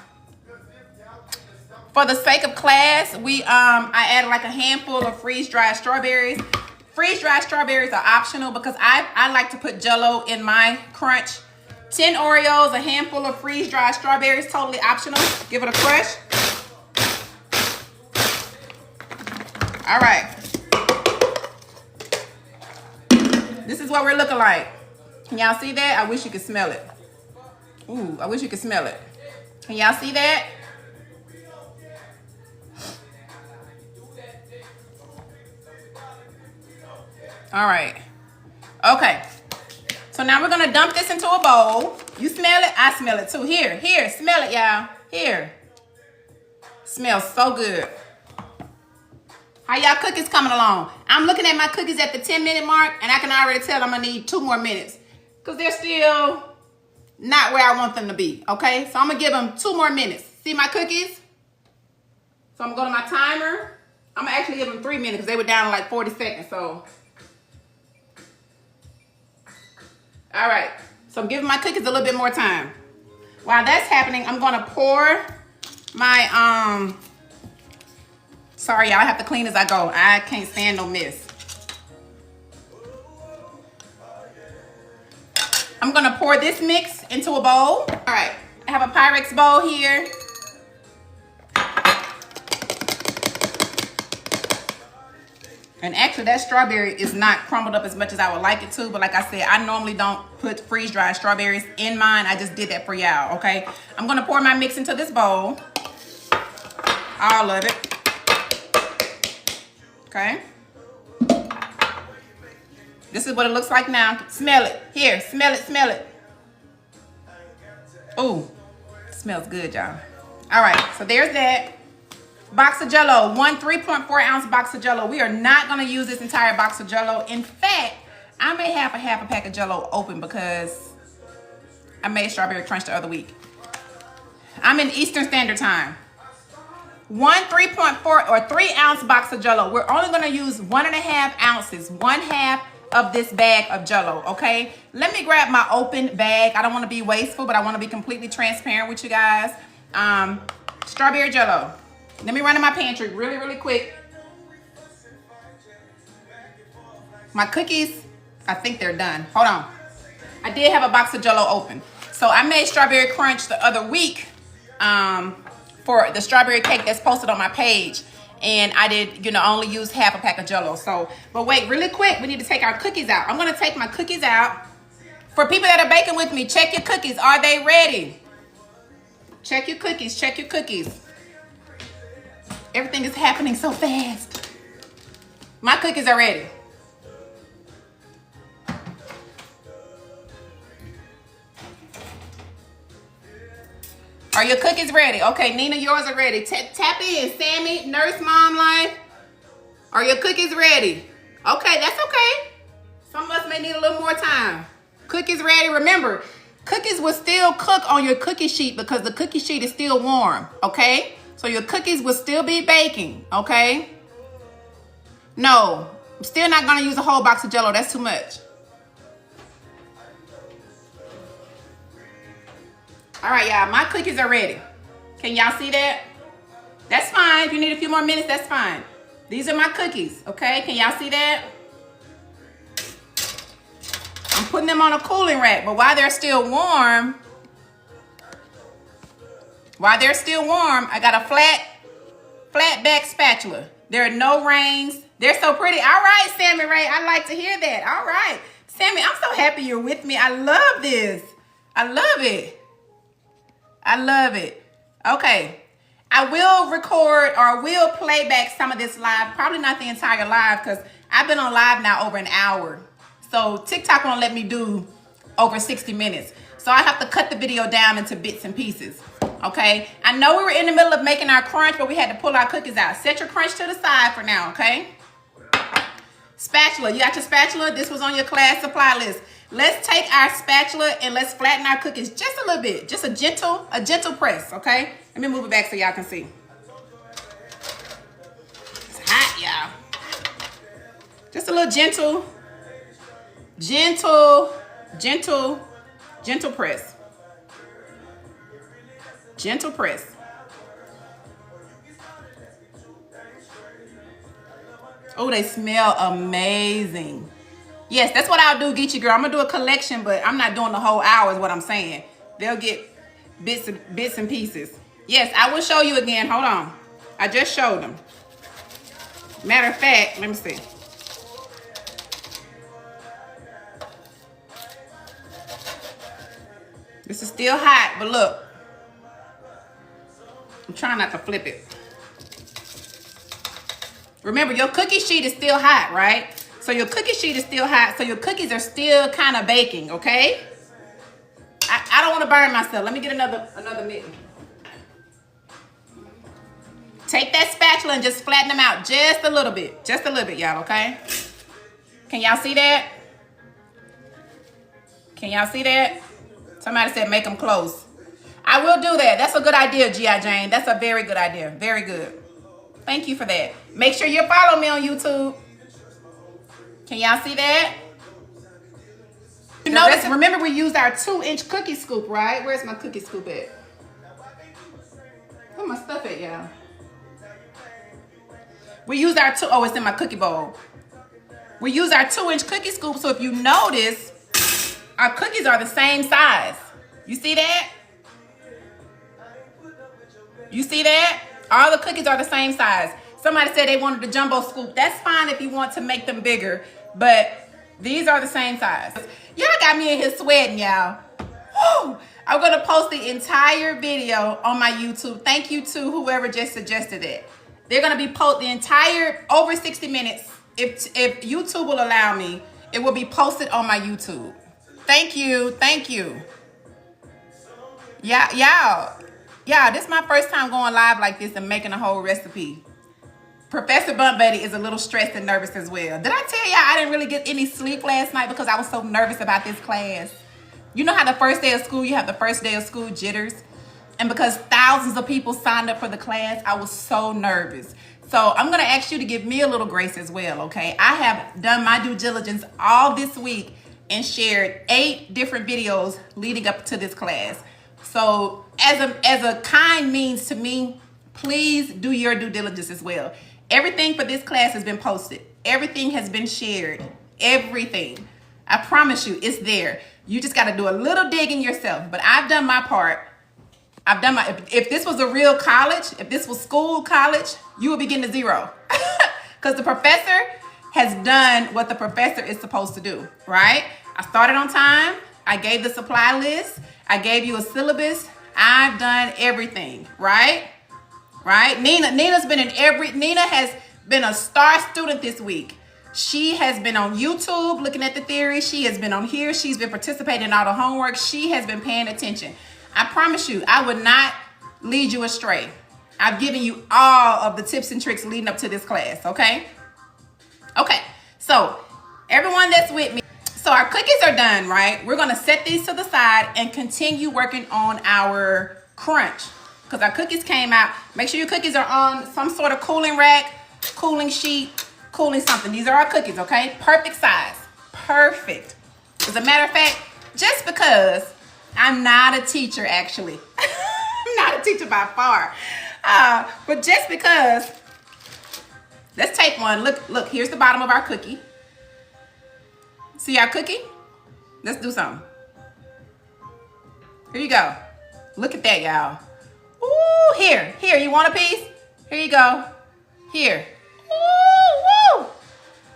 [SPEAKER 1] For the sake of class, I added like a handful of freeze-dried strawberries. Freeze-dried strawberries are optional because I like to put Jell-O in my crunch. 10 Oreos, a handful of freeze-dried strawberries, totally optional. Give it a crush. All right. This is what we're looking like. Can y'all see that? I wish you could smell it. Ooh, I wish you could smell it. Can y'all see that? All right. Okay. So now we're gonna dump this into a bowl. You smell it? I smell it too. Here, smell it, y'all. Here. Smells so good. How y'all cookies coming along? I'm looking at my cookies at the 10-minute mark, and I can already tell I'm gonna need 2 more minutes because they're still not where I want them to be, okay? So I'm gonna give them 2 more minutes. See my cookies? So I'm gonna go to my timer. I'm gonna actually give them 3 minutes because they were down in like 40 seconds, so. All right, so I'm giving my cookies a little bit more time. While that's happening, I'm gonna pour my, sorry y'all, I have to clean as I go. I can't stand no mess. I'm gonna pour this mix into a bowl. All right, I have a Pyrex bowl here. And actually that strawberry is not crumbled up as much as I would like it to, but like I said, I normally don't put freeze-dried strawberries in mine. I just did that for y'all, okay? I'm gonna pour my mix into this bowl. All of it. Okay? This is what it looks like now. Smell it. Here, smell it, smell it. Ooh, smells good, y'all. All right, so there's that. Box of Jell-O, 1 3.4 ounce box of Jell-O. We are not gonna use this entire box of Jell-O. In fact, I may have a half a pack of Jell-O open because I made strawberry crunch the other week. I'm in Eastern Standard Time. 1 3.4 or 3 ounce box of Jell-O. We're only gonna use 1.5 ounces, 1/2 of this bag of Jell-O, okay? Let me grab my open bag. I don't wanna be wasteful, but I wanna be completely transparent with you guys. Strawberry Jell-O. Let me run in my pantry really, really quick. My cookies, I think they're done. Hold on. I did have a box of Jell-O open. So I made strawberry crunch the other week for the strawberry cake that's posted on my page. And I did, you know, only use half a pack of Jell-O. So, but wait, really quick, we need to take our cookies out. I'm gonna take my cookies out. For people that are baking with me, check your cookies. Are they ready? Check your cookies, check your cookies. Everything is happening so fast. My cookies are ready. Are your cookies ready? Okay, Nina, yours are ready. Tap in, Sammy, Nurse Mom Life. Are your cookies ready? Okay, that's okay. Some of us may need a little more time. Cookies ready. Remember, cookies will still cook on your cookie sheet because the cookie sheet is still warm, okay? So your cookies will still be baking, okay? No, I'm still not gonna use a whole box of Jell-O. That's too much. All right, y'all, my cookies are ready. Can y'all see that? That's fine. If you need a few more minutes, that's fine. These are my cookies, okay? Can y'all see that? I'm putting them on a cooling rack, but while they're still warm, I got a flat back spatula. There are no rings. They're so pretty. All right, Sammy Ray, I like to hear that. All right. Sammy, I'm so happy you're with me. I love this. I love it. I love it. Okay. I will record or will play back some of this live. Probably not the entire live because I've been on live now over an hour. So TikTok won't let me do over 60 minutes. So I have to cut the video down into bits and pieces. Okay, I know we were in the middle of making our crunch, but we had to pull our cookies out. Set your crunch to the side for now, okay? Spatula, you got your spatula? This was on your class supply list. Let's take our spatula and let's flatten our cookies just a little bit. Just a gentle press, okay? Let me move it back so y'all can see. It's hot, y'all. Just a little gentle press. Gentle press. Oh, they smell amazing. Yes, that's what I'll do, Geechee Girl. I'm gonna do a collection, but I'm not doing the whole hour is what I'm saying. They'll get bits and pieces. Yes, I will show you again. Hold on. I just showed them. Matter of fact, let me see. This is still hot, but look. I'm trying not to flip it. Remember, your cookie sheet is still hot, right? So your cookie sheet is still hot, so your cookies are still kind of baking, okay? I don't want to burn myself. Let me get another mitten. Take that spatula and just flatten them out just a little bit. Just a little bit, y'all, okay? Can y'all see that? Can y'all see that? Somebody said make them close. I will do that. That's a good idea, G.I. Jane. That's a very good idea. Very good. Thank you for that. Make sure you follow me on YouTube. Can y'all see that? You notice, remember we used our 2-inch cookie scoop, right? Where's my cookie scoop at? Where's my stuff at, y'all? We used our oh, it's in my cookie bowl. We used our 2-inch cookie scoop, so if you notice, our cookies are the same size. You see that? You see that? All the cookies are the same size. Somebody said they wanted the jumbo scoop. That's fine if you want to make them bigger, but these are the same size. Y'all got me in here sweating, y'all. I'm gonna post the entire video on my YouTube. Thank you to whoever just suggested it. They're gonna be the entire over 60 minutes. If YouTube will allow me, it will be posted on my YouTube. Thank you, thank you. Y'all, this is my first time going live like this and making a whole recipe. Professor Bundt Buddy is a little stressed and nervous as well. Did I tell y'all I didn't really get any sleep last night because I was so nervous about this class? You know how the first day of school, you have the first day of school jitters? And because thousands of people signed up for the class, I was so nervous. So I'm gonna ask you to give me a little grace as well, okay? I have done my due diligence all this week and shared 8 different videos leading up to this class. So as a kind means to me, please do your due diligence as well. Everything for this class has been posted. Everything has been shared. Everything. I promise you, it's there. You just got to do a little digging yourself. But I've done my part. I've done my, if this was a real college, if this was school college, you would be getting a 0. Because the professor has done what the professor is supposed to do, right? I started on time. I gave the supply list. I gave you a syllabus. I've done everything, right? Right? Nina has been a star student this week. She has been on YouTube looking at the theory. She has been on here. She's been participating in all the homework. She has been paying attention. I promise you, I would not lead you astray. I've given you all of the tips and tricks leading up to this class, okay? Okay, so everyone that's with me, so our cookies are done, right? We're gonna set these to the side and continue working on our crunch because our cookies came out. Make sure your cookies are on some sort of cooling rack, cooling sheet, cooling something. These are our cookies, okay? Perfect size, perfect. As a matter of fact, just because I'm not a teacher, actually. I'm not a teacher by far. But just because, let's take one. Look, here's the bottom of our cookie. See our cookie? Let's do something. Here you go. Look at that, y'all. Ooh, here, you want a piece? Here you go. Here. Ooh, woo.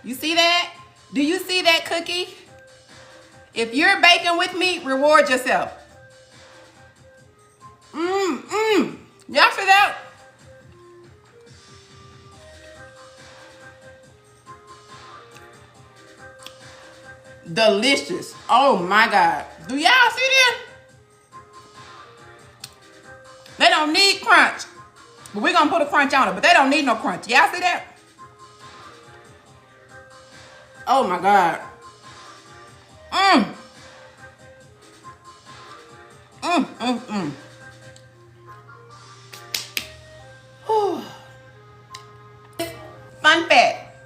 [SPEAKER 1] You see that? Do you see that cookie? If you're baking with me, reward yourself. Y'all see that? Delicious. Oh my God. Do y'all see that? They don't need crunch. But we're gonna put a crunch on it, but they don't need no crunch. Y'all see that? Oh my God. Fun fact.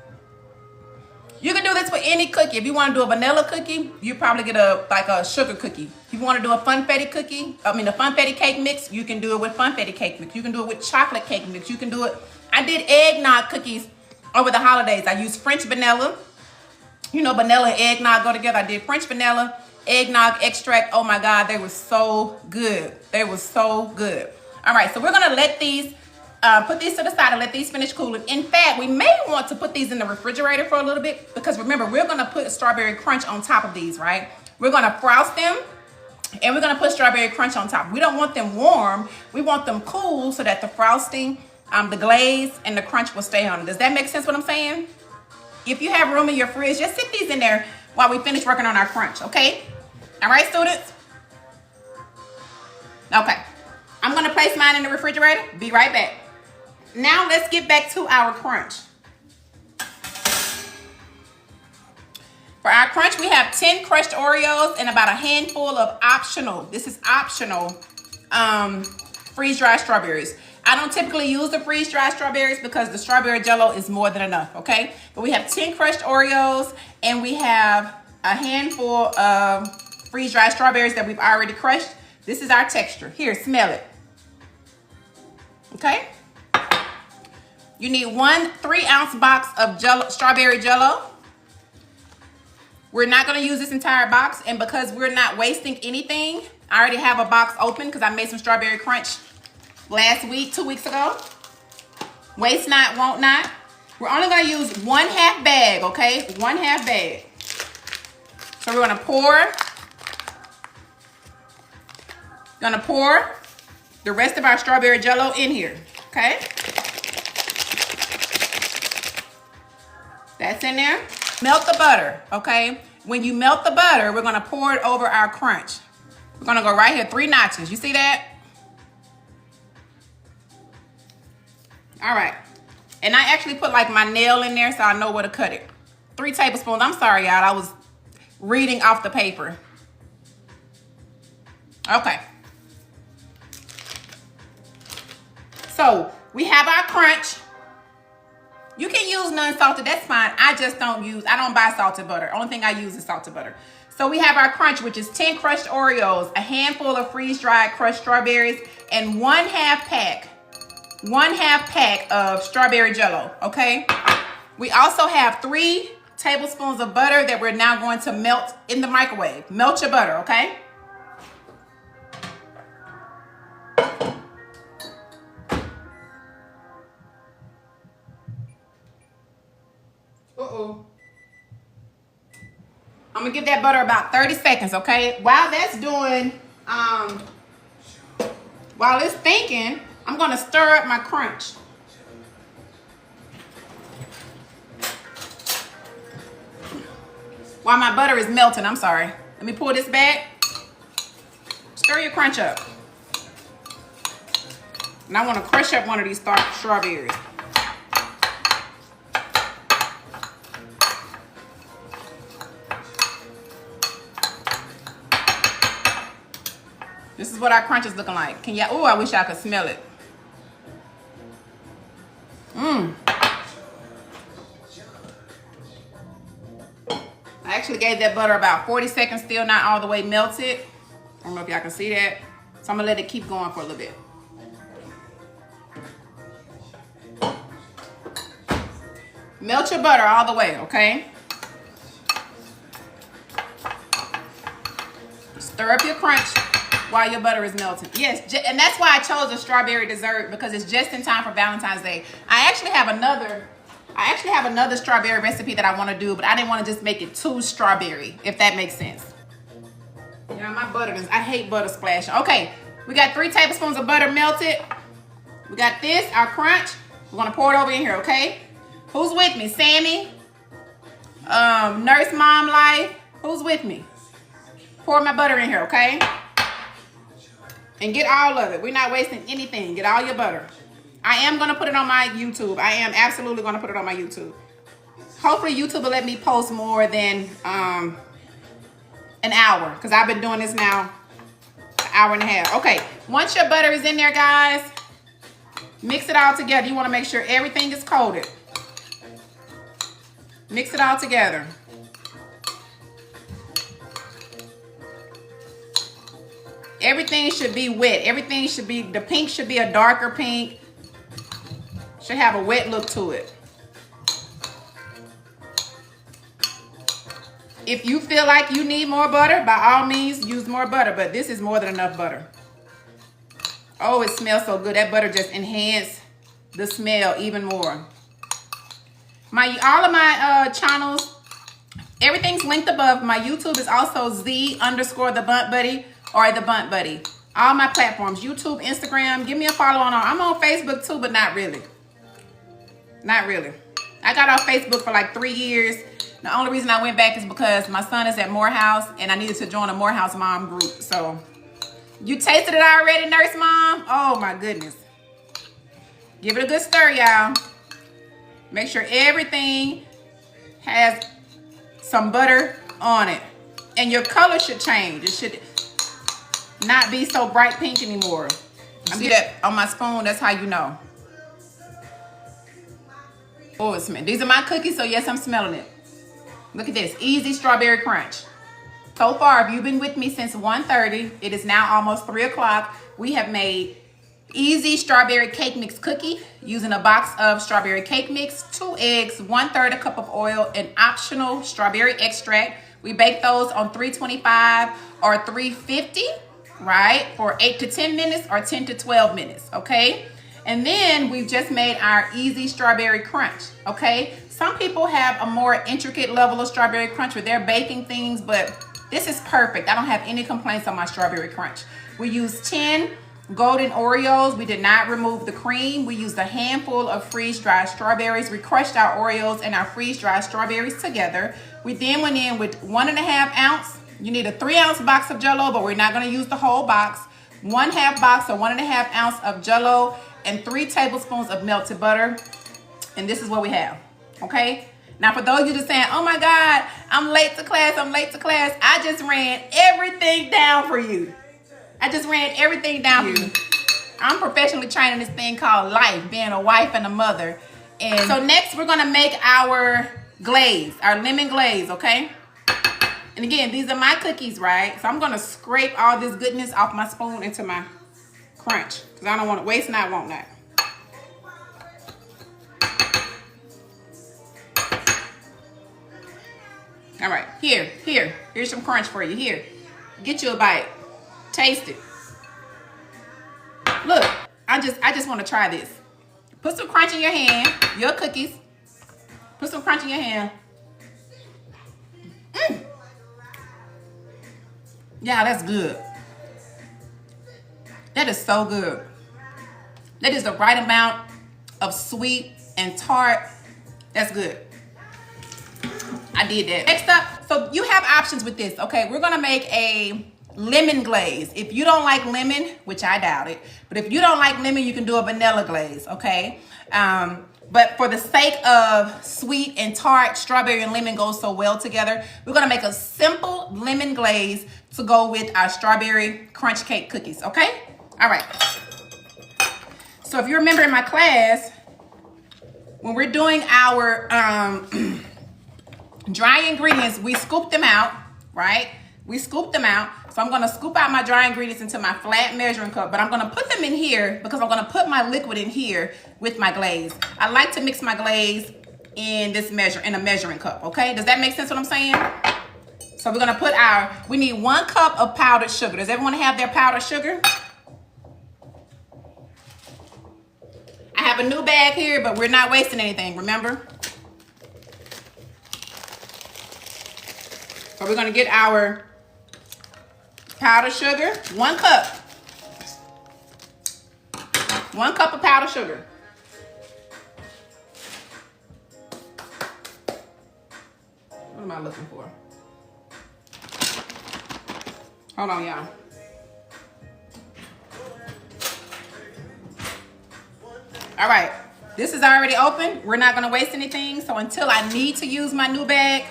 [SPEAKER 1] You can do this with any cookie. If you want to do a vanilla cookie, you probably get a sugar cookie. If you want to do a funfetti cookie, a funfetti cake mix, you can do it with funfetti cake mix. You can do it with chocolate cake mix. You can do it. I did eggnog cookies over the holidays. I used French vanilla. You know, vanilla and eggnog go together. I did French vanilla, eggnog extract. Oh my God, they were so good. They were so good. All right, so we're gonna let these put these to the side and let these finish cooling. In fact, we may want to put these in the refrigerator for a little bit because remember, we're gonna put strawberry crunch on top of these, right? We're gonna frost them and we're gonna put strawberry crunch on top. We don't want them warm. We want them cool so that the frosting, the glaze, and the crunch will stay on. Does that make sense what I'm saying? If you have room in your fridge, just sit these in there while we finish working on our crunch, okay? All right, students? Okay. I'm gonna place mine in the refrigerator. Be right back. Now let's get back to our crunch. For our crunch, we have 10 crushed Oreos and about a handful of optional, this is optional, freeze-dried strawberries. I don't typically use the freeze-dried strawberries because the strawberry jello is more than enough, okay? But we have 10 crushed Oreos and we have a handful of freeze-dried strawberries that we've already crushed. This is our texture. Here, smell it. Okay? You need 1 3-ounce box of strawberry jello. We're not gonna use this entire box, and because we're not wasting anything, I already have a box open because I made some strawberry crunch last week, 2 weeks ago. Waste not, want not. We're only gonna use 1/2 bag, okay? 1/2 bag. So we're gonna pour the rest of our strawberry jello in here, okay? That's in there. Melt the butter, okay? When you melt the butter, we're gonna pour it over our crunch. We're gonna go right here, 3 notches. You see that? All right. And I actually put like my nail in there so I know where to cut it. 3 tablespoons. I'm sorry, y'all. I was reading off the paper. Okay. So we have our crunch. You can use non-salted, that's fine. I don't buy salted butter. Only thing I use is salted butter. So we have our crunch, which is 10 crushed Oreos, a handful of freeze-dried crushed strawberries, and 1/2 pack of strawberry jello, okay? We also have 3 tablespoons of butter that we're now going to melt in the microwave. Melt your butter, okay? I'm gonna give that butter about 30 seconds, okay? While that's doing, while it's thinking, I'm gonna stir up my crunch. While my butter is melting, I'm sorry. Let me pull this back. Stir your crunch up. And I wanna crush up one of these strawberries. This is what our crunch is looking like. Can y'all, oh, I wish I could smell it. I actually gave that butter about 40 seconds, still not all the way melted. I don't know if y'all can see that. So I'm gonna let it keep going for a little bit. Melt your butter all the way, okay? Stir up your crunch while your butter is melting. Yes, and that's why I chose a strawberry dessert, because it's just in time for Valentine's Day. I actually have another strawberry recipe that I want to do, but I didn't want to just make it too strawberry, if that makes sense. You know, my butter I hate butter splashing. Okay, we got 3 tablespoons of butter melted. We got this, our crunch. We're gonna pour it over in here, okay? Who's with me? Sammy? Nurse Mom Life? Who's with me? Pour my butter in here, okay? And get all of it. We're not wasting anything. Get all your butter. I am going to put it on my YouTube. I am absolutely going to put it on my YouTube. Hopefully YouTube will let me post more than an hour, because I've been doing this now an hour and a half. Okay, once your butter is in there, guys, mix it all together. You want to make sure everything is coated. Mix it all together. Everything should be wet. Everything should be, the pink should be a darker pink. Should have a wet look to it. If you feel like you need more butter, by all means, use more butter, but this is more than enough butter. Oh, it smells so good. That butter just enhanced the smell even more. All of my channels, everything's linked above. My YouTube is also Z_the Bundt Buddy or the Bundt Buddy. All my platforms, YouTube, Instagram. Give me a follow on all. I'm on Facebook too, but not really. Not really. I got off Facebook for like 3 years. The only reason I went back is because my son is at Morehouse and I needed to join a Morehouse mom group. So, you tasted it already, Nurse Mom? Oh my goodness. Give it a good stir, y'all. Make sure everything has some butter on it. And your color should change. It should not be so bright pink anymore. See that on my spoon? That's how you know. Oh, it smells. These are my cookies, so yes, I'm smelling it. Look at this. Easy strawberry crunch. So far, if you've been with me since 1:30, it is now almost 3 o'clock. We have made easy strawberry cake mix cookie using a box of strawberry cake mix, 2 eggs, 1/3 a cup of oil, and optional strawberry extract. We bake those on 325 or 350, right? For 8 to 10 minutes or 10 to 12 minutes, okay? And then we've just made our easy strawberry crunch, okay? Some people have a more intricate level of strawberry crunch where they're baking things, but this is perfect. I don't have any complaints on my strawberry crunch. We used 10 Golden Oreos. We did not remove the cream. We used a handful of freeze-dried strawberries. We crushed our Oreos and our freeze-dried strawberries together. We then went in with 1.5 ounce. You need a 3-ounce box of Jell-O, but we're not going to use the whole box. 1/2 box or 1.5 ounce of Jell-O and 3 tablespoons of melted butter. And this is what we have, okay? Now, for those of you that saying, oh my God, I'm late to class, I just ran everything down for you. I just ran everything down for you. I'm professionally training this thing called life, being a wife and a mother. And so next we're gonna make our glaze, our lemon glaze, okay? And again, these are my cookies, right? So I'm gonna scrape all this goodness off my spoon into my crunch, because I don't want to waste not, want not. All right, here's some crunch for you. Here, get you a bite. Taste it. Look, I just want to try this. Put some crunch in your hand, your cookies. Put some crunch in your hand. Yeah, that's good. That is so good. That is the right amount of sweet and tart. That's good. I did that. Next up, so you have options with this, okay? We're gonna make a lemon glaze. If you don't like lemon, which I doubt it, but if you don't like lemon, you can do a vanilla glaze, okay? But for the sake of sweet and tart, strawberry and lemon go so well together, we're gonna make a simple lemon glaze to go with our strawberry crunch cake cookies, okay? All right. So if you remember in my class, when we're doing our dry ingredients, we scoop them out, right? We scoop them out. So I'm gonna scoop out my dry ingredients into my flat measuring cup, but I'm gonna put them in here because I'm gonna put my liquid in here with my glaze. I like to mix my glaze in a measuring cup, okay? Does that make sense what I'm saying? So we're gonna put we need 1 cup of powdered sugar. Does everyone have their powdered sugar? I have a new bag here, but we're not wasting anything, remember? So we're gonna get our powdered sugar, 1 cup. 1 cup of powdered sugar. What am I looking for? Hold on, y'all. All right, this is already open. We're not gonna waste anything. So until I need to use my new bag,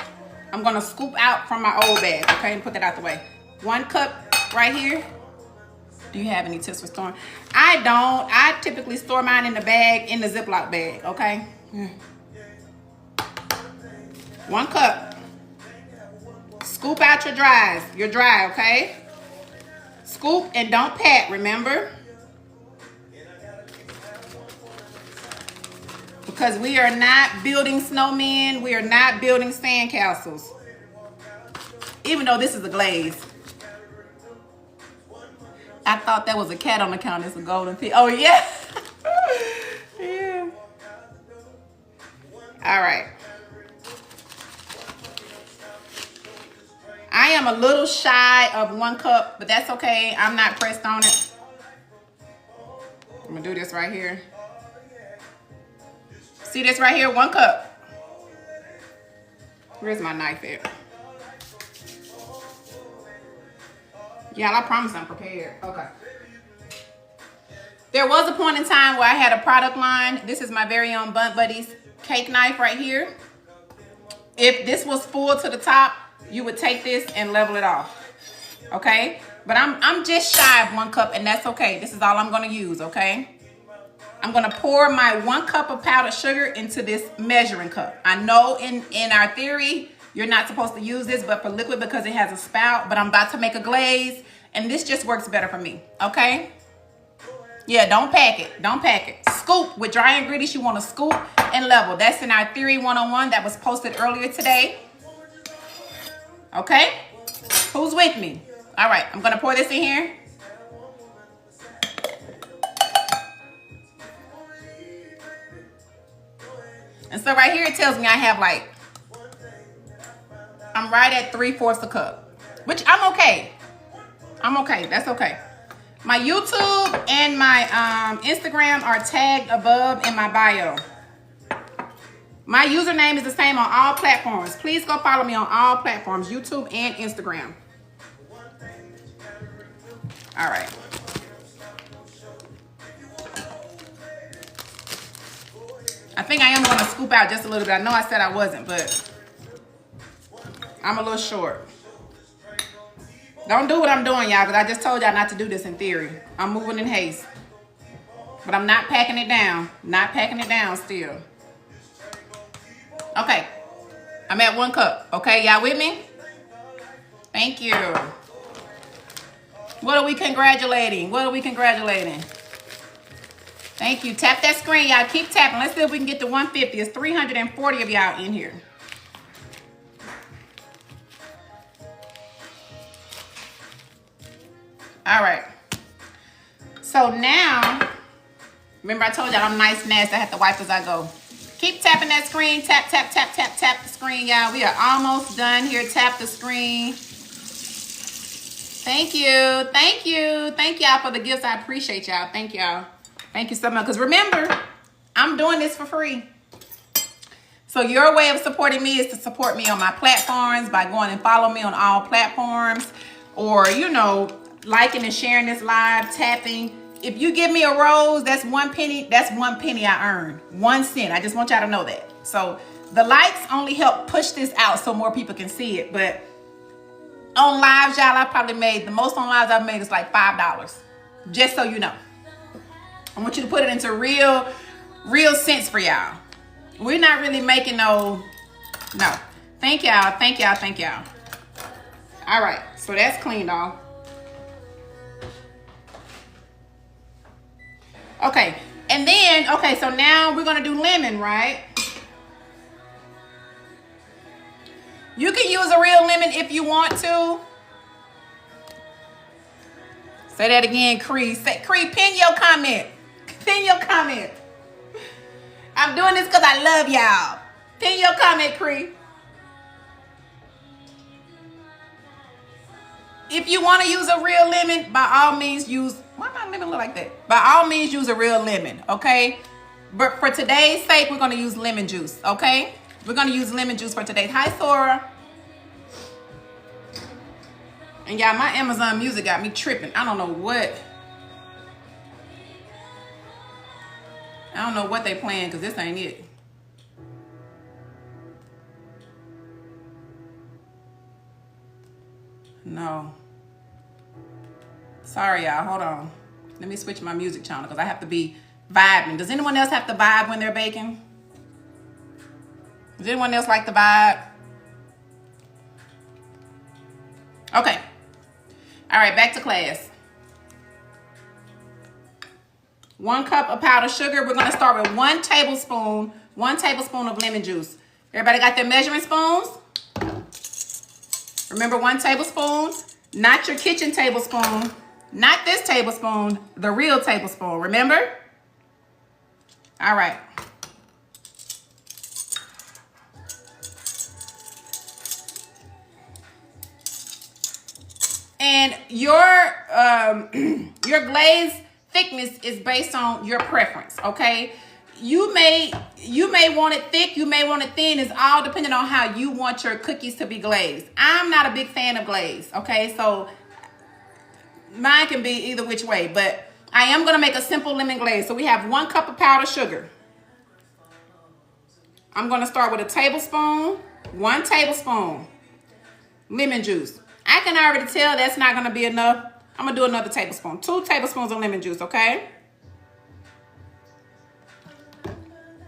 [SPEAKER 1] I'm gonna scoop out from my old bag, okay, and put that out the way. 1 cup right here. Do you have any tips for storing? I don't. I typically store mine in the bag, in the Ziploc bag, okay? 1 cup. Scoop out your dries. Your dry, okay? Scoop and don't pat, remember? Because we are not building snowmen. We are not building sandcastles. Even though this is a glaze. I thought that was a cat on the counter. It's a golden pig. Oh, yeah. Yeah. All right. I am a little shy of 1 cup, but that's okay. I'm not pressed on it. I'm gonna do this right here. See this right here, 1 cup. Where's my knife at? Y'all, I promise I'm prepared. Okay. There was a point in time where I had a product line. This is my very own Bundt Buddy's cake knife right here. If this was full to the top, you would take this and level it off. Okay? But I'm just shy of 1 cup, and that's okay. This is all I'm gonna use, okay? I'm gonna pour my 1 cup of powdered sugar into this measuring cup. I know in our theory, you're not supposed to use this, but for liquid because it has a spout, but I'm about to make a glaze, and this just works better for me, okay? Yeah, don't pack it. Don't pack it. Scoop. With dry ingredients, you want to scoop and level. That's in our Theory 101 that was posted earlier today. Okay? Who's with me? All right, I'm going to pour this in here. And so right here, it tells me I have like, I'm right at 3/4 a cup, which I'm okay. I'm okay. That's okay. My YouTube and my Instagram are tagged above in my bio. My username is the same on all platforms. Please go follow me on all platforms, YouTube and Instagram. All right. I think I am going to scoop out just a little bit. I know I said I wasn't, but I'm a little short. Don't do what I'm doing, y'all, because I just told y'all not to do this in theory. I'm moving in haste. But I'm not packing it down. Not packing it down still. Okay. I'm at 1 cup. Okay, y'all with me? Thank you. What are we congratulating? What are we congratulating? Thank you. Tap that screen, y'all. Keep tapping. Let's see if we can get to 150. It's 340 of y'all in here. All right. So now, remember I told y'all I'm nice, nasty. I have to wipe as I go. Keep tapping that screen. Tap, tap, tap, tap, tap the screen, y'all. We are almost done here. Tap the screen. Thank you. Thank you. Thank y'all for the gifts. I appreciate y'all. Thank y'all. Thank you so much. Because remember, I'm doing this for free. So your way of supporting me is to support me on my platforms by going and follow me on all platforms. Or, you know, liking and sharing this live, tapping. If you give me a rose, that's 1 penny. That's 1 penny I earn. 1 cent. I just want y'all to know that. So the likes only help push this out so more people can see it. But on lives, y'all, I probably made, the most on lives I've made is like $5. Just so you know. I want you to put it into real sense for y'all. We're not really making no. Thank y'all. Thank y'all. Thank y'all. All right. So that's cleaned off. Okay, and then, okay, so now we're gonna do lemon, right? You can use a real lemon if you want to. Say that again, Cree. Cree, pin your comment. Pin your comment. I'm doing this because I love y'all. Pin your comment, Cree. If you want to use a real lemon, by all means use, why my lemon look like that? By all means use a real lemon, okay? But for today's sake, we're going to use lemon juice, okay? We're going to use lemon juice for today. Hi, Sora. And y'all, my Amazon music got me tripping. I don't know what they playing because this ain't it. No. Sorry, y'all. Hold on. Let me switch my music channel because I have to be vibing. Does anyone else have to vibe when they're baking? Does anyone else like the vibe? Okay. All right, back to class. 1 cup of powdered sugar. We're going to start with 1 tablespoon of lemon juice. Everybody got their measuring spoons? Remember, 1 tablespoon, not your kitchen tablespoon, not this tablespoon, the real tablespoon, remember? All right. And your your glaze thickness is based on your preference, okay? You may want it thick, you may want it thin. It's all depending on how you want your cookies to be glazed. I'm not a big fan of glaze, okay? So mine can be either which way, but I am gonna make a simple lemon glaze. So we have 1 cup of powdered sugar. I'm gonna start with a tablespoon, 1 tablespoon lemon juice. I can already tell that's not gonna be enough. I'm gonna do another tablespoon, 2 tablespoons of lemon juice, okay?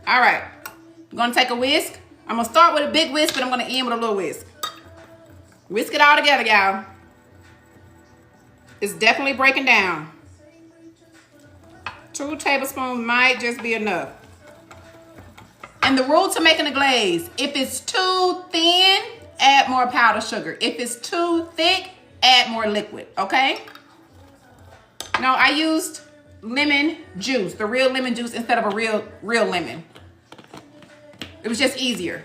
[SPEAKER 1] All right, I'm gonna take a whisk. I'm gonna start with a big whisk, but I'm gonna end with a little whisk. Whisk it all together, y'all. It's definitely breaking down. 2 tablespoons might just be enough. And the rule to making a glaze, if it's too thin, add more powdered sugar. If it's too thick, add more liquid, okay? Now, I used lemon juice, the real lemon juice, instead of a real lemon. It was just easier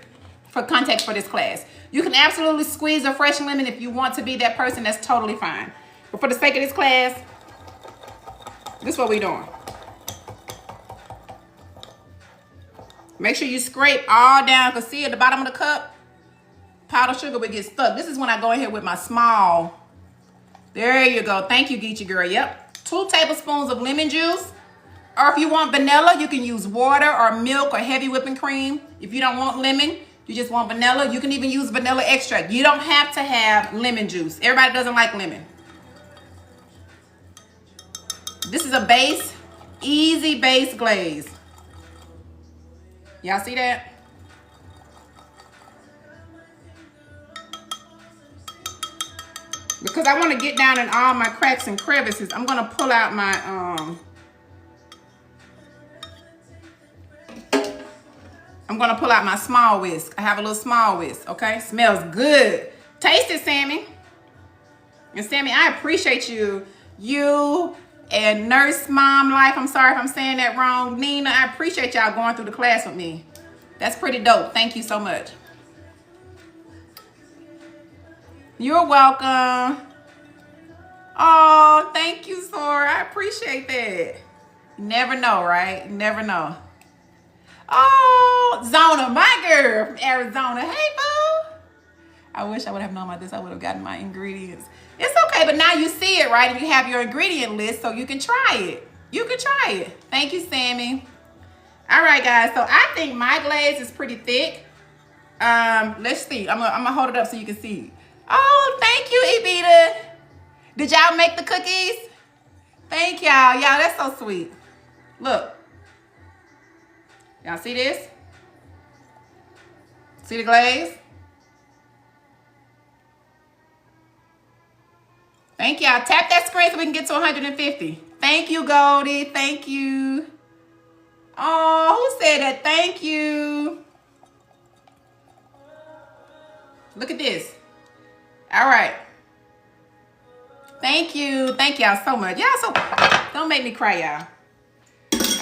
[SPEAKER 1] for context for this class. You can absolutely squeeze a fresh lemon if you want to be that person. That's totally fine. But for the sake of this class, this is what we're doing. Make sure you scrape all down, because see at the bottom of the cup, powdered sugar would get stuck. This is when I go in here with my small. There you go. Thank you, Geechee girl. Yep. 2 tablespoons of lemon juice. Or if you want vanilla, you can use water or milk or heavy whipping cream. If you don't want lemon, you just want vanilla, you can even use vanilla extract. You don't have to have lemon juice. Everybody doesn't like lemon. This is a base, easy base glaze. Y'all see that? Because I want to get down in all my cracks and crevices, I'm going to pull out my, small whisk. I have a little small whisk, okay? Smells good. Taste it, Sammy. And Sammy, I appreciate you. You and Nurse Mom Life, I'm sorry if I'm saying that wrong. Nina, I appreciate y'all going through the class with me. That's pretty dope. Thank you so much. You're welcome. Oh, thank you, Sora. I appreciate that. You never know, right? You never know. Oh, Zona, my girl from Arizona. Hey, boo. I wish I would have known about this. I would have gotten my ingredients. It's okay, but now you see it, right? And you have your ingredient list, so you can try it. You can try it. Thank you, Sammy. All right, guys. So I think my glaze is pretty thick. Let's see. I'm gonna hold it up so you can see. Oh, thank you, Evita. Did y'all make the cookies? Thank y'all. Y'all, that's so sweet. Look. Y'all see this? See the glaze? Thank y'all. Tap that screen so we can get to 150. Thank you, Goldie. Thank you. Oh, who said that? Thank you. Look at this. All right. Thank you. Thank y'all so much. Y'all so, don't make me cry, y'all.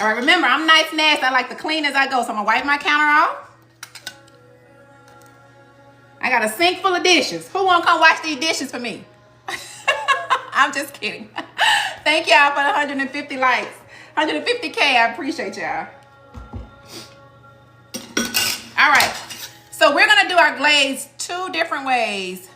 [SPEAKER 1] All right, remember, I'm nice and nasty. I like to clean as I go, so I'm gonna wipe my counter off. I got a sink full of dishes. Who wanna come wash these dishes for me? I'm just kidding. Thank y'all for the 150 likes. 150K, I appreciate y'all. All right, so we're gonna do our glaze 2 different ways.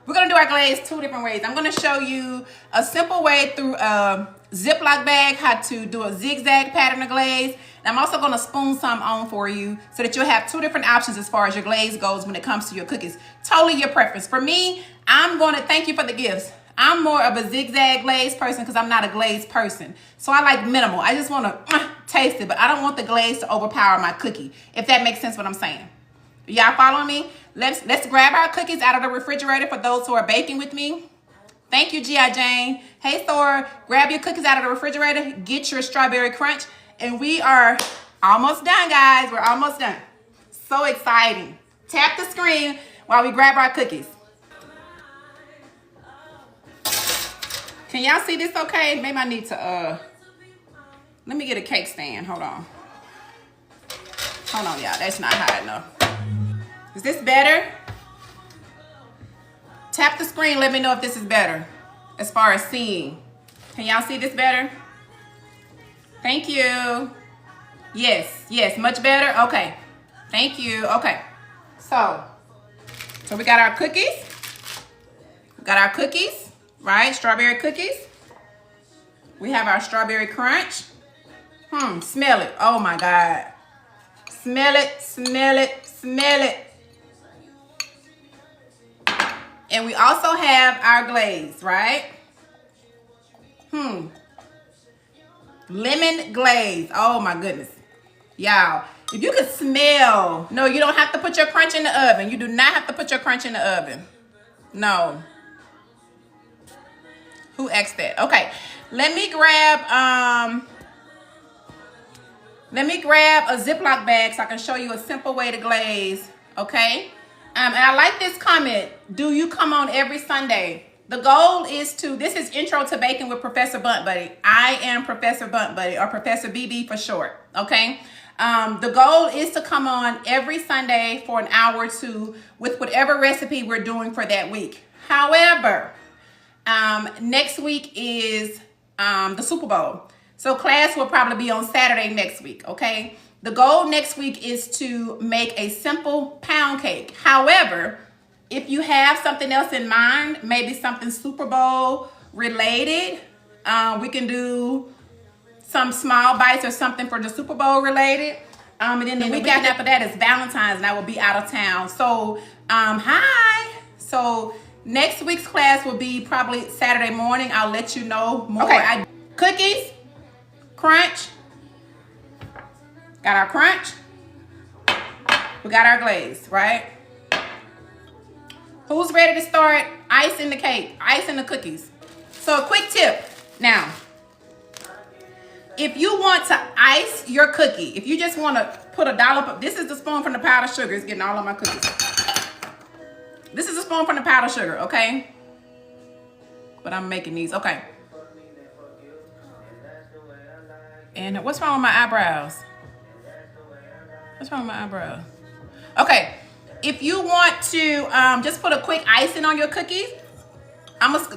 [SPEAKER 1] We're gonna do our glaze 2 different ways. I'm gonna show you a simple way through a Ziploc bag, how to do a zigzag pattern of glaze. And I'm also gonna spoon some on for you so that you'll have 2 different options as far as your glaze goes when it comes to your cookies. Totally your preference. For me, I'm gonna, thank you for the gifts. I'm more of a zigzag glaze person because I'm not a glaze person. So I like minimal. I just wanna taste it, but I don't want the glaze to overpower my cookie, if that makes sense what I'm saying. Y'all following me? Let's grab our cookies out of the refrigerator for those who are baking with me. Thank you, G.I. Jane. Hey, Thor, grab your cookies out of the refrigerator, get your strawberry crunch, and we are almost done, guys. We're almost done. So exciting. Tap the screen while we grab our cookies. Can y'all see this okay? Maybe I need to, let me get a cake stand. Hold on. Hold on, y'all. That's not high enough. Is this better? Tap the screen, let me know if this is better as far as seeing. Can y'all see this better? Thank you. Yes, yes, much better. Okay, thank you. Okay, so we got our cookies. We got our cookies, right? Strawberry cookies. We have our strawberry crunch. Smell it. Oh my God. Smell it, smell it, smell it. And we also have our glaze, right? Lemon glaze. Oh my goodness. Y'all, if you could smell, no, you don't have to put your crunch in the oven. You do not have to put your crunch in the oven. No. Who asked that? Okay, let me grab a Ziploc bag so I can show you a simple way to glaze, okay? And I like this comment. Do you come on every Sunday? The goal is to, this is Intro to Baking with Professor Bundt Buddy. I am Professor Bundt Buddy, or Professor BB for short, okay? The goal is to come on every Sunday for an hour or two with whatever recipe we're doing for that week. However, next week is the Super Bowl. So class will probably be on Saturday next week, okay? The goal next week is to make a simple pound cake. However, if you have something else in mind, maybe something Super Bowl related, we can do some small bites or something for the Super Bowl related. And then the week after that is Valentine's and I will be out of town. So, hi. So next week's class will be probably Saturday morning. I'll let you know more. Okay. Cookies, crunch. Got our crunch. We got our glaze, right? Who's ready to start icing the cake, icing the cookies? So a quick tip. Now, if you want to ice your cookie, if you just want to put a dollop of, this is the spoon from the powdered sugar. It's getting all of my cookies. This is a spoon from the powdered sugar, okay? But I'm making these, okay. And what's wrong with my eyebrows? What's wrong with my eyebrows? Okay, if you want to just put a quick icing on your cookies,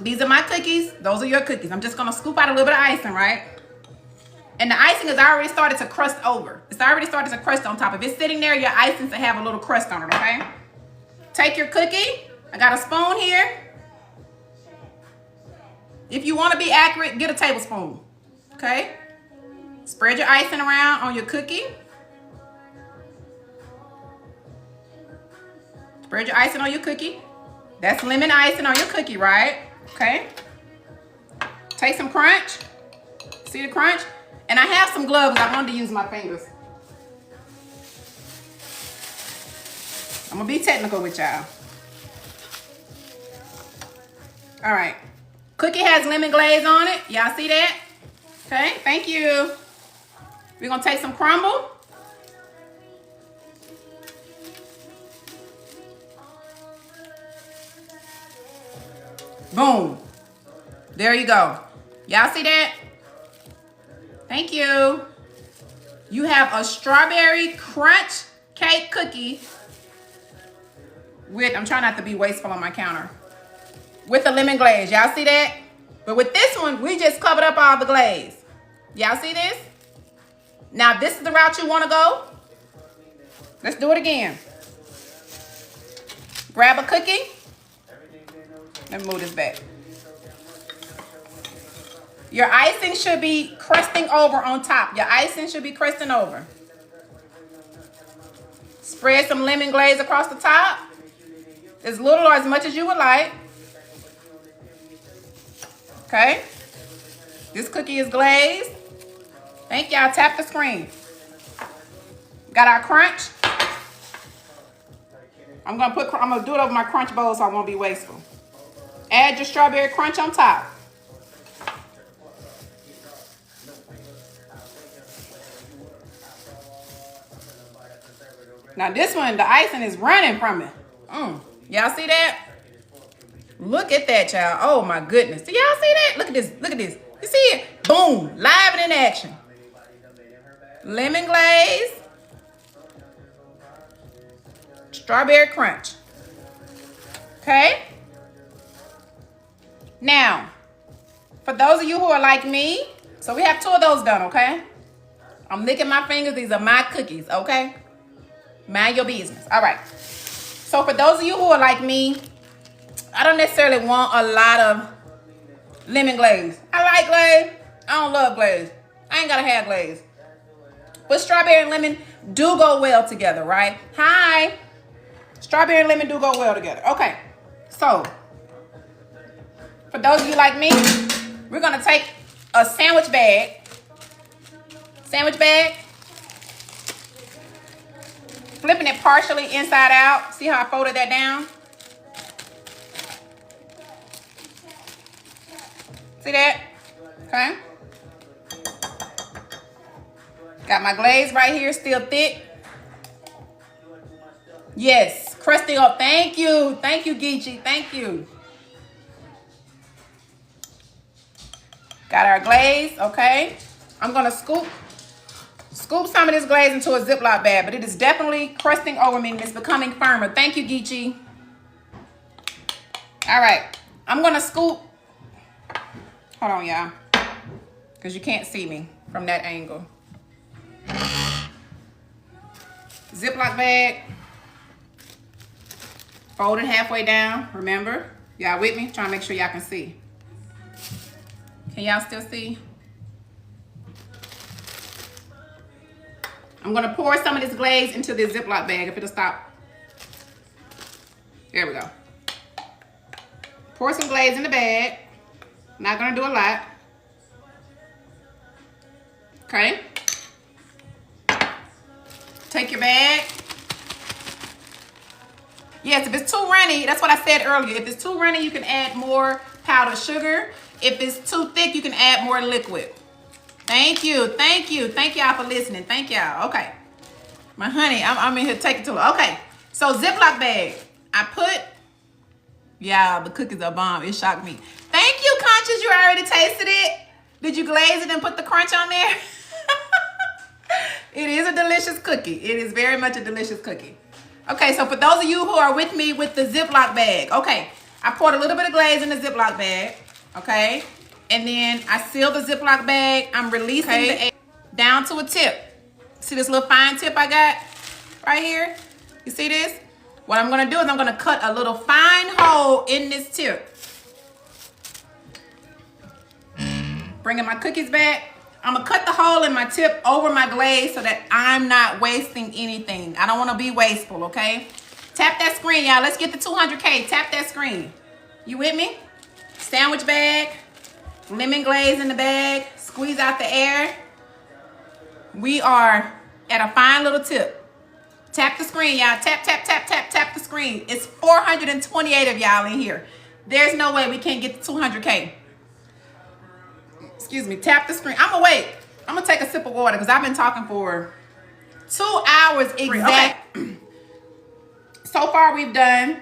[SPEAKER 1] these are my cookies, those are your cookies. I'm just gonna scoop out a little bit of icing, right? And the icing has already started to crust over. It's already started to crust on top. If it's sitting there, your icing should have a little crust on it, okay? Take your cookie. I got a spoon here. If you want to be accurate, get a tablespoon, okay? Spread your icing around on your cookie. Spread your icing on your cookie. That's lemon icing on your cookie, right? Okay. Take some crunch. See the crunch? And I have some gloves. I wanted to use my fingers. I'm gonna be technical with y'all. All right. Cookie has lemon glaze on it. Y'all see that? Okay, thank you. We're gonna take some crumble. Boom. There you go. Y'all see that? Thank you. You have a strawberry crunch cake cookie with, I'm trying not to be wasteful on my counter, with a lemon glaze. Y'all see that? But with this one, we just covered up all the glaze. Y'all see this? Now, if this is the route you want to go, let's do it again. Grab a cookie. Let me move this back. Your icing should be crusting over on top. Your icing should be crusting over. Spread some lemon glaze across the top. As little or as much as you would like. Okay. This cookie is glazed. Thank y'all. Tap the screen. Got our crunch. I'm gonna do it over my crunch bowl so I won't be wasteful. Add your strawberry crunch on top. Now this one, the icing is running from it. Y'all see that? Look at that, y'all. Oh my goodness. Do y'all see that? Look at this. Look at this. You see it? Boom. Live and in action. Lemon glaze. Strawberry crunch. Okay? Now, for those of you who are like me, so we have 2 of those done, okay? I'm licking my fingers. These are my cookies, okay? Mind your business. All right. So for those of you who are like me, I don't necessarily want a lot of lemon glaze. I like glaze. I don't love glaze. I ain't gotta have glaze. But strawberry and lemon do go well together, right? Hi. Strawberry and lemon do go well together. Okay. So, for those of you like me, we're gonna take a sandwich bag. Flipping it partially inside out. See how I folded that down? See that? Okay. Got my glaze right here, still thick. Yes, crusting up. Thank you. Thank you, Geechee. Thank you. Got our glaze, okay. I'm gonna scoop some of this glaze into a Ziploc bag, but it is definitely crusting over me and it's becoming firmer. Thank you, Geechee. All right, I'm gonna scoop. Hold on, y'all, because you can't see me from that angle. Ziploc bag. Fold it halfway down, remember? Y'all with me? Trying to make sure y'all can see. Can y'all still see? I'm gonna pour some of this glaze into this Ziploc bag if it'll stop. There we go. Pour some glaze in the bag. Not gonna do a lot. Okay. Take your bag. Yes, if it's too runny, that's what I said earlier. If it's too runny, you can add more powdered sugar. If it's too thick, you can add more liquid. Thank you. Thank you. Thank y'all for listening. Thank y'all. Okay. My honey, I'm in here taking too long. Okay. So Ziploc bag. I put, yeah, the cookies are bomb. It shocked me. Thank you, Conscious. You already tasted it. Did you glaze it and put the crunch on there? It is a delicious cookie. It is very much a delicious cookie. Okay, so for those of you who are with me with the Ziploc bag, okay, I poured a little bit of glaze in the Ziploc bag, okay, and then I sealed the Ziploc bag. I'm releasing the egg down to a tip. See this little fine tip I got right here? You see this? What I'm gonna do is I'm gonna cut a little fine hole in this tip. Bringing my cookies back. I'm gonna cut the hole in my tip over my glaze so that I'm not wasting anything. I don't wanna be wasteful, okay? Tap that screen, y'all. Let's get the 200K. Tap that screen. You with me? Sandwich bag, lemon glaze in the bag, squeeze out the air. We are at a fine little tip. Tap the screen, y'all. Tap, tap, tap, tap, tap the screen. It's 428 of y'all in here. There's no way we can't get the 200K. Excuse me, tap the screen. I'm gonna wait. I'm gonna take a sip of water because I've been talking for 2 hours exactly. Okay. So far we've done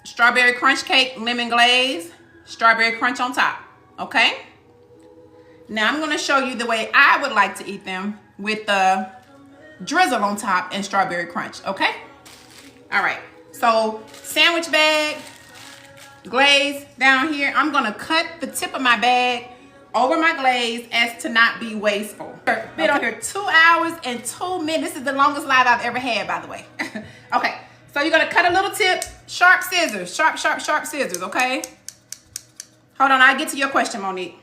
[SPEAKER 1] strawberry crunch cake, lemon glaze, strawberry crunch on top, okay? Now I'm gonna show you the way I would like to eat them with the drizzle on top and strawberry crunch, okay? All right, so sandwich bag, glaze down here. I'm gonna cut the tip of my bag over my glaze as to not be wasteful. Been on here 2 hours and 2 minutes. This is the longest live I've ever had, by the way. Okay, so you're gonna cut a little tip, sharp scissors, sharp, sharp, sharp scissors, okay? Hold on, I'll get to your question, Monique.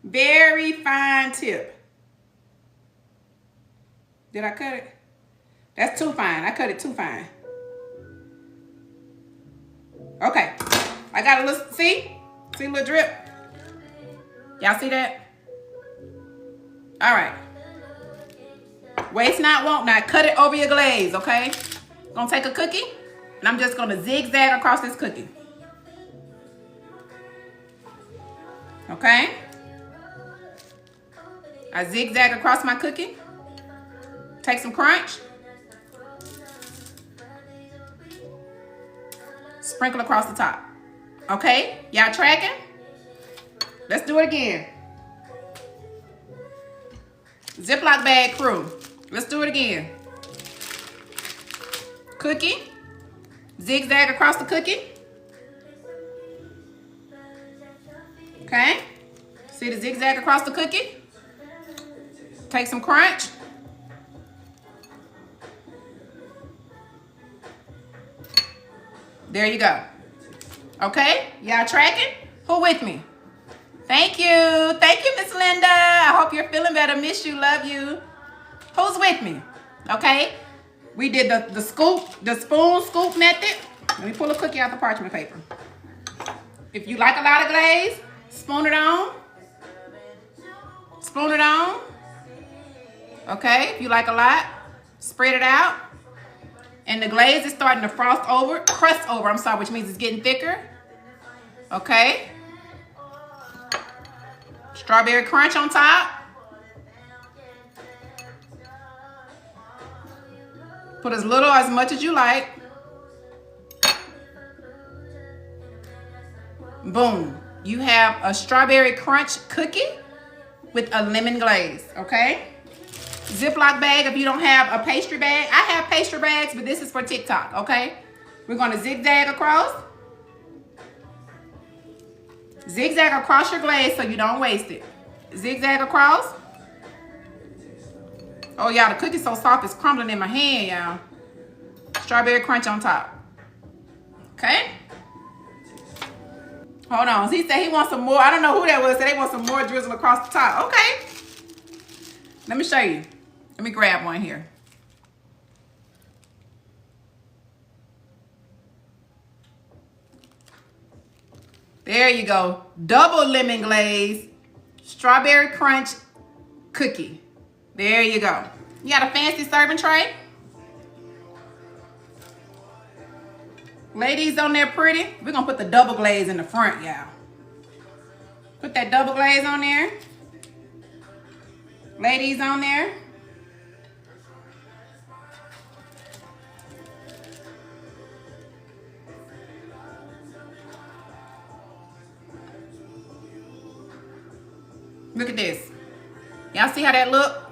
[SPEAKER 1] Very fine tip. Did I cut it? That's too fine. I cut it too fine. Okay, I got a little, see a little drip? Y'all see that? All right. Waste not, want not. Cut it over your glaze, okay? Gonna take a cookie, and I'm just gonna zigzag across this cookie. Okay? I zigzag across my cookie. Take some crunch. Sprinkle across the top. Okay? Y'all tracking? Let's do it again. Ziploc bag crew. Let's do it again. Cookie. Zigzag across the cookie. Okay? See the zigzag across the cookie? Take some crunch. There you go. Okay? Y'all tracking? Who with me? Thank you. Thank you, Miss Linda. I hope you're feeling better. Miss you. Love you. Who's with me? Okay? We did the spoon scoop method. Let me pull a cookie out the parchment paper. If you like a lot of glaze, spoon it on. Spoon it on. Okay? If you like a lot, spread it out. And the glaze is starting to crust over, which means it's getting thicker. Okay? Strawberry crunch on top. Put as little or as much as you like. Boom. You have a strawberry crunch cookie with a lemon glaze, okay? Ziploc bag if you don't have a pastry bag. I have pastry bags, but this is for TikTok, okay? We're going to zigzag across. Zigzag across your glaze so you don't waste it. Zigzag across. Oh, y'all, the cookie's so soft it's crumbling in my hand, y'all. Strawberry crunch on top. Okay? Hold on. He said he wants some more. I don't know who that was. Said they want some more drizzle across the top. Okay. Let me show you. Let me grab one here. There you go. Double lemon glaze, strawberry crunch cookie. There you go. You got a fancy serving tray? Ladies on there pretty? We're going to put the double glaze in the front, y'all. Put that double glaze on there. Ladies on there. Look at this. Y'all see how that look?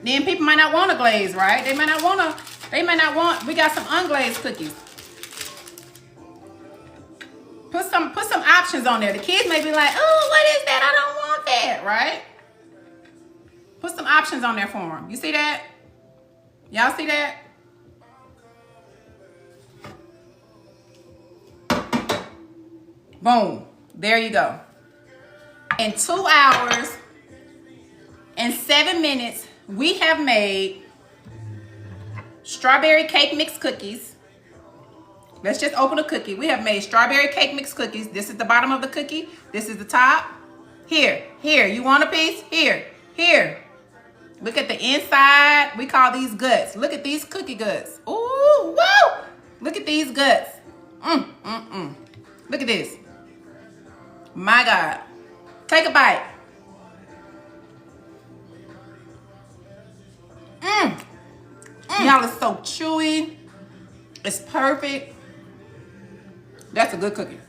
[SPEAKER 1] Then people might not want a glaze, right? They might not want, we got some unglazed cookies. Put some options on there. The kids may be like, oh, what is that? I don't want that, right? Put some options on there for them. You see that? Y'all see that? Boom. There you go. In 2 hours and 7 minutes, we have made strawberry cake mix cookies. Let's just open a cookie. We have made strawberry cake mix cookies. This is the bottom of the cookie. This is the top. Here. You want a piece? Here. Look at the inside. We call these guts. Look at these cookie guts. Ooh, woo! Look at these guts. Look at this. My God. Take a bite. Y'all, it's so chewy. It's perfect. That's a good cookie.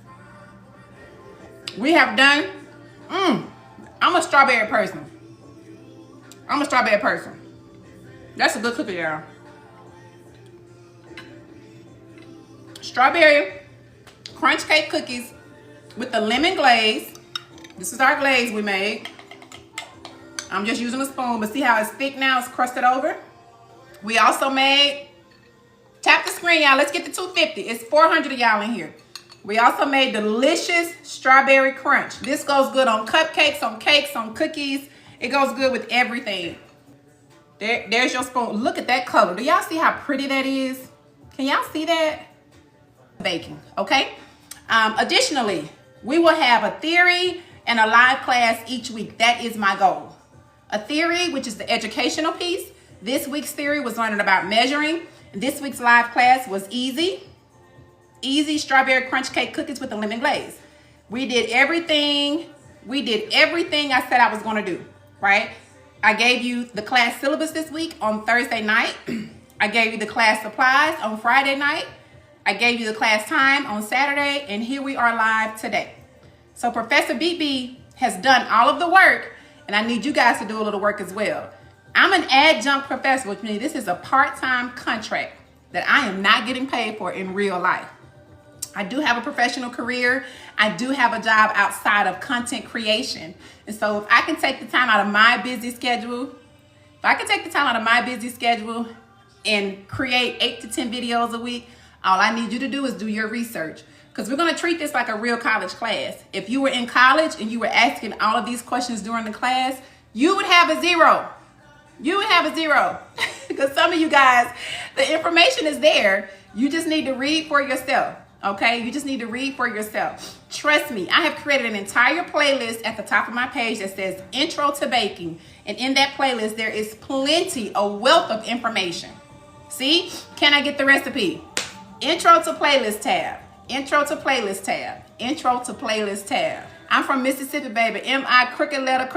[SPEAKER 1] We have done. I'm a strawberry person. That's a good cookie, y'all. Strawberry crunch cake cookies with the lemon glaze. This is our glaze we made. I'm just using a spoon, but see how it's thick now? It's crusted over. We also made, tap the screen, y'all. Let's get to 250. It's 400 of y'all in here. We also made delicious strawberry crunch. This goes good on cupcakes, on cakes, on cookies. It goes good with everything. There's your spoon. Look at that color. Do y'all see how pretty that is? Can y'all see that? Baking, okay? Additionally, we will have a theory and a live class each week. That is my goal. A theory, which is the educational piece. This week's theory was learning about measuring. This week's live class was easy strawberry crunch cake cookies with a lemon glaze. We did everything I said I was going to do, right? I gave you the class syllabus this week on Thursday night. I gave you the class supplies on Friday night. I gave you the class time on Saturday, and here we are live today. So Professor BB has done all of the work, and I need you guys to do a little work as well. I'm an adjunct professor, which means this is a part-time contract that I am not getting paid for in real life. I do have a professional career. I do have a job outside of content creation. And so if I can take the time out of my busy schedule, and create 8 to 10 videos a week, all I need you to do is do your research. Because we're going to treat this like a real college class. If you were in college and you were asking all of these questions during the class, you would have a 0. You would have a 0. Because some of you guys, the information is there. You just need to read for yourself. Okay, you just need to read for yourself. Trust me, I have created an entire playlist at the top of my page that says Intro to Baking. And in that playlist, there is plenty, a wealth of information. See, can I get the recipe? Intro to playlist tab. Intro to playlist tab. Intro to playlist tab. I'm from Mississippi, baby. M-I, crooked letter,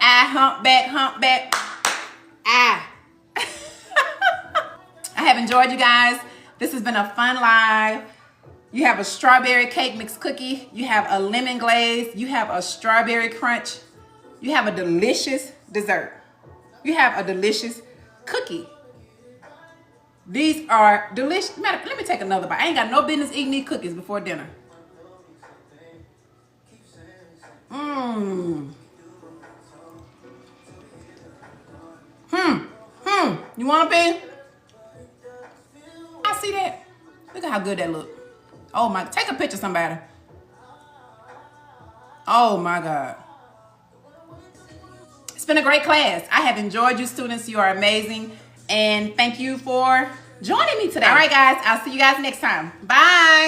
[SPEAKER 1] I, humpback. I. I have enjoyed you guys. This has been a fun live. You have a strawberry cake mix cookie. You have a lemon glaze. You have a strawberry crunch. You have a delicious dessert. You have a delicious cookie. These are delicious. Let me take another bite. I ain't got no business eating these cookies before dinner. You want a piece? I see that. Look at how good that look. Oh my, take a picture, somebody. Oh my God. It's been a great class. I have enjoyed you students. You are amazing. And thank you for joining me today. All right, guys. I'll see you guys next time. Bye.